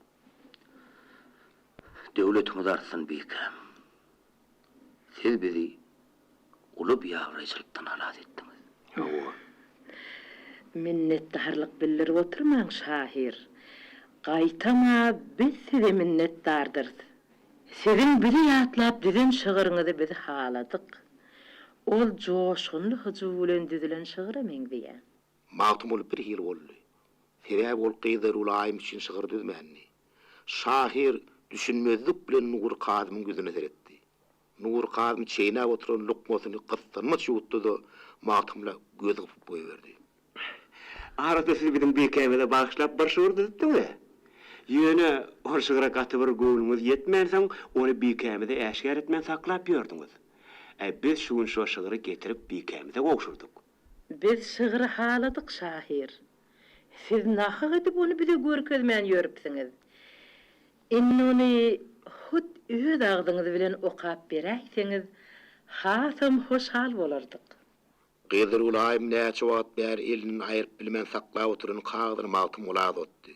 Devletimiz artsın bekem. Siz bizi ulup ýawraçylykdan alat etdiňiz. Ýa Minnetdarlyk bildirip oturmaň şahir. Gaýtama biz size minnetdardyr. Sizin bizi ýatlap dizen şygyryňyzy biz haladyk. Ol joşgunly hyjy bilen dizilen şygyr emeň diýe. Mawtumul bir ýyl boldy. Sebäp ol Qıydarul Aym üçin şygyr düzmänni. Şahir düşünmezlik bilen nur kadymyň gözüne seretdi. Nur kadym çeýnäp oturan lukmasyny gyssanmaç ýutdy da mawtumla göz gypyp goýberdi. Arada siz bizim bekemede bağışlap barşurdunuz. Ýöne horşygra gaty bir göwülüňiz ýetmänseň, onu bekemede äşgär etmän saklap ýördüňiz. Biz şuň şu şygyry getirip bekemede gowşurduk. Biz şygyry haladyk şahir. Siz nahaq edip onu bize görkezmän ýörüpsiňiz. Onni hut öz agdyňyz bilen okap beräýsiňiz, hasam hoşal bolardyk. Qıydarul Aym näçe wagt bäri elini aýryp bilmän saklap oturan kagdyr mawtum ulad otdy.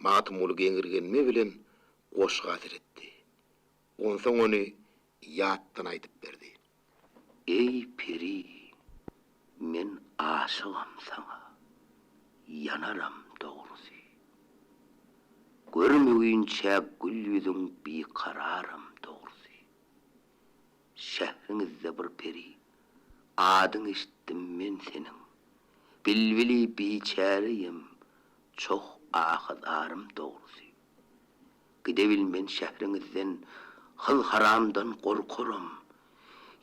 Mawtum ulu geňirgenme bilen goşga etdi. Onsoň onu ýatdan aýdyp berdi. Ey peri, men aşygam sana. Yanaram dogrusy. Görmegýünçe gül ýüzüň bir kararam dogrusy. Şähriňizde bir peri, adyň işitdim men seniň. Bilbili biçäreyim, çok ahıdarım dogrusy. Gidebil men şähriňizden hyl haramdan gorkurum.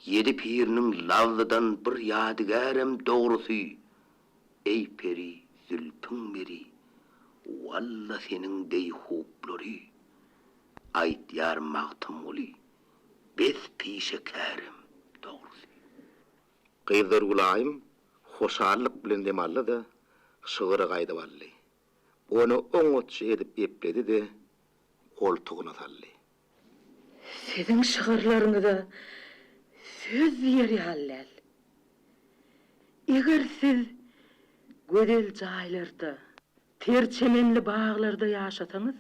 Yedi piriniň lavlydan bir ýadygarym dogrusy. Ey peri, zülpün beri, valla senin dey huplori, ayt yar mağtım oli, bez pişe kârim, doğrusu. Qyzlar ulayım, hoşarlyk bilen demallı da, şıgırı gaýdy bally. Onu oňotçy edip epledi de, koltuğuna sally. Sizin şıgırlarınıza söz yeri hallal. Eger siz gödel jaýlarda, terçemenli bağlarda yaşasanız,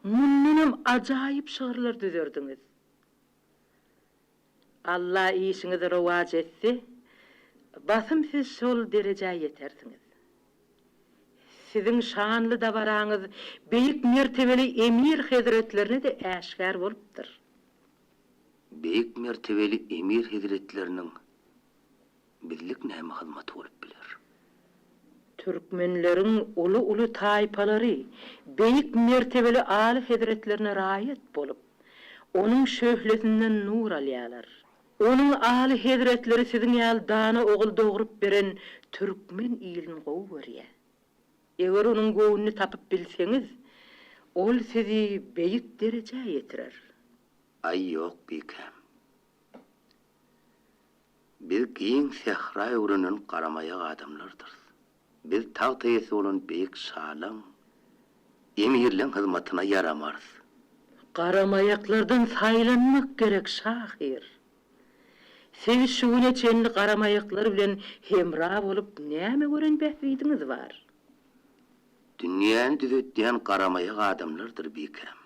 mundanam ajaýyp şıgırlar düzerdiňiz. Allah işinizi rowaj etse, basım siz şol derejäge yetersiňiz. Sizin şanly dabaraňyz beýik mertebeli emir hezretlerine de äşkär bolupdyr. Beýik mertebeli emir hezretleriniň bizlik näme hyzmaty bolup biler? Türkmenleriň ulu taýpalary beýik mertebeli aly hezretlerine raýat bolup, onuň şöhletinden nur alýarlar. Onuň aly hezretleri sizin ýaly dana ogul dogrup beren Türkmen ilini gowy berýär. Eger onuň gowuny tapyp bilseňiz, ol sizi beýik derejäge yetirer. Ay yok bikem. Biz giyin sehra ürünün qaramaya adamlardır. Biz tağtayesi olan beýik şalan, emirlen hizmatyna yaramarız. Qaramayaklardan saylanmak gerek şahir. Siz şuune çenli qaramayaklar bilen hemra bolup näme görenbekliğiniz var? Dünýäni düzetdiýen qaramayak adamlardır bikem.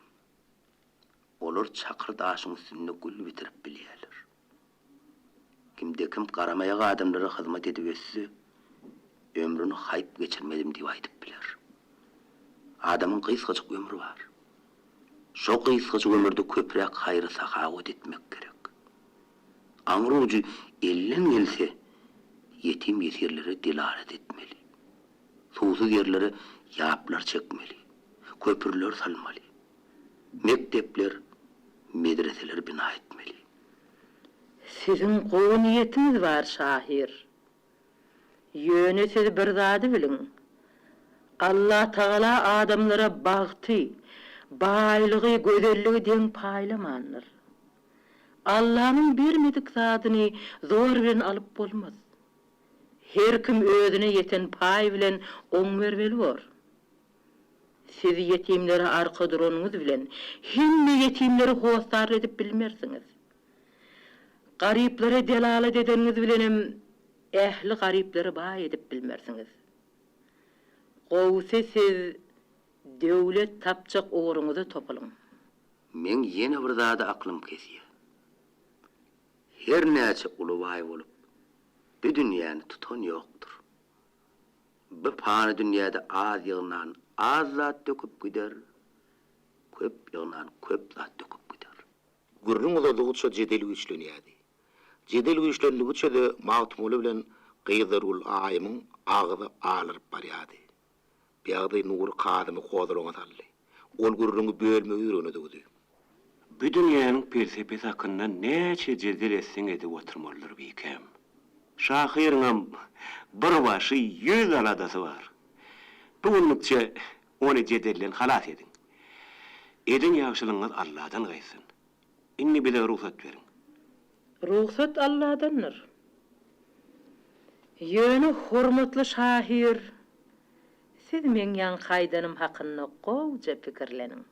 Olar çakır daşyň üstünde gül bitirip bilýärler. Kimde-kim qaramayak adamlara hyzmat edip össe, ömrüni haýp geçirmedim diýip aýdyp biler. Adamyň gysgaçyk ömrü var. Şo gysgaçyk ömürde köprek haýry sahawat etmek gerek. Aňrugy ellen gelse, yetim ýetirlere dilaret etmeli. Suwsuz ýerlere ýaplar çekmeli. Köpürler salmaly. Mektepler, medreseler bina etmeli. Sizin gowy niýetiniz var şahir. Ýöne siz bir zady bilin. Allah Taala adamlara bagty, baýlygy, gözelligi deň paýlamandyr. Allah'ın bermedik zadyny zor bilen alyp bolmaz. Her kim özüne yeten pay bilen oň bermeli bor. Siz yetimlere arka durunuňyz bilen hemme yetimleri hostar edip bilmersiňiz. Garyplere delalet edeniňiz bilenem ähli garyplere baý edip bilmersiňiz. Gowsy siz döwlet tapjak oğruňyzy topalyň. Men ýene bir zady aklym kesýär. Her näçe uly baý bolup, bu dünýäni tutan ýokdur. Bu pany dünýäde az ýygnan az zat döküp gider, köp ýygnan köp zat döküp gider. Gürrüň ulaglygyça jedel güýçlenýärdi. Jedel güýçlenligiçe de Mawtumuly bilen Qyzarul aýymyň agyzy alyp barýardy. Ýagdy nur kadymy hozurlaňa saldy. Ol gürrüňi bölmegi ýörenedi. Bu dünýäniň persepesi hakynda näçe jedel etseň edip oturmalydyr bikem. Şahyryňam bir başy 100 aladasy var. Bugunlukça onu jedellen halas edin. Edin ýagşylygyňyz Allahdan gaýsyn. Inni bize ruhsat berin. Ruhsat Allah'dandır. Ýöne hormatly şahir, siz men ýan haýdanym hakynda gowja pikirleniň.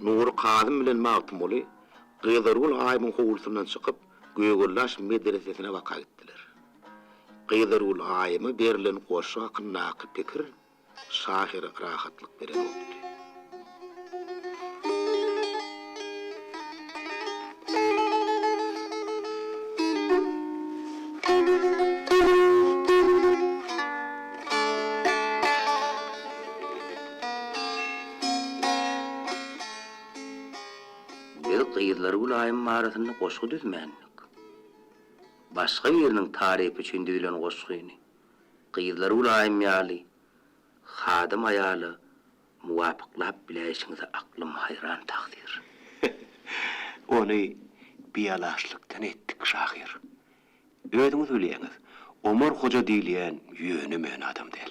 Nur kadym bilen Mawtumuly Qyzarul aýymyň howulsundan çykyp Göýgöllaş medresesine waka gitdiler. Qyzarul aýymy berilen goşa hakyndaky pikir şahyra rahatlyk beren boldy. Qyzarul aýym marasyny goşgy düzmänlik. Başga ýeriniň taryhy üçin düzülen goşgyny Qıyıdlar ulayım yali, hadım ayalı, muvafıklap bileşinize aklım hayran takdir. Onu biyalaşlıktan ettik Şahir. Ödümüz öyleyiniz. Omar Hoca diýilýän ýöne men adam del.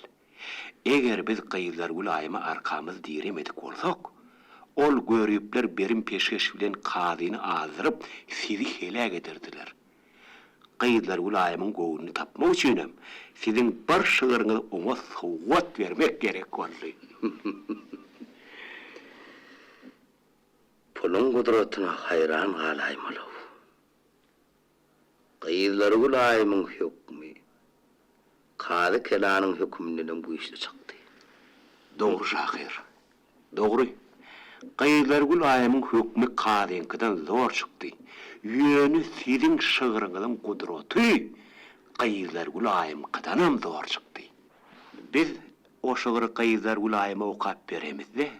Eger biz Qıyıdlar ulayıma arkamız diremedik bolsak, ol görüpler berim peşkeş bilen kazyny azyryp sizi hele getirdiler. Qıyıdlar ulayymyň gowuny tapmak üçinem siziň bir şygyryňyzy oňa sowgat bermek gerek boldy. Pulun kudretine hayran galayım olav. Qıyıdlar ulayymyň hükmi, kadı kelanyň hükmünden bu işle çykdy. Doğru Şahir. Doğru. Qıyıdlar ulayymyň hükmi kadyňkydan zor çykdy. Ýöne siziň şygyryňyzyň kudrety Qıyıdlar ulayymyňkydan zor çykdy. Biz o şygyry Qıyıdlar ulaýyma okap beremizde,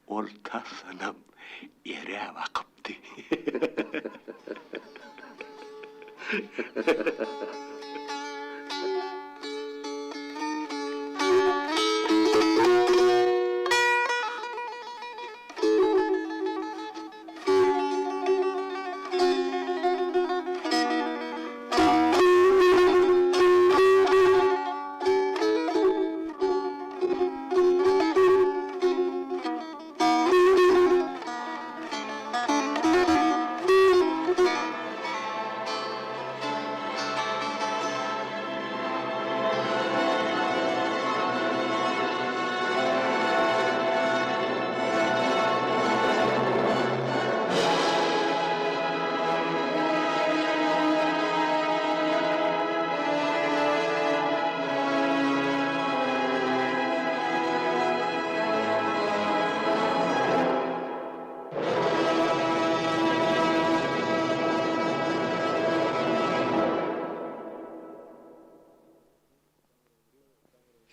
ol tasanam ere wagapdy.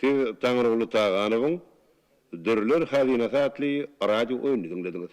Siz Taňryly Taganowyň Dürler Hazinasy adly radio öýünü dinlediniz.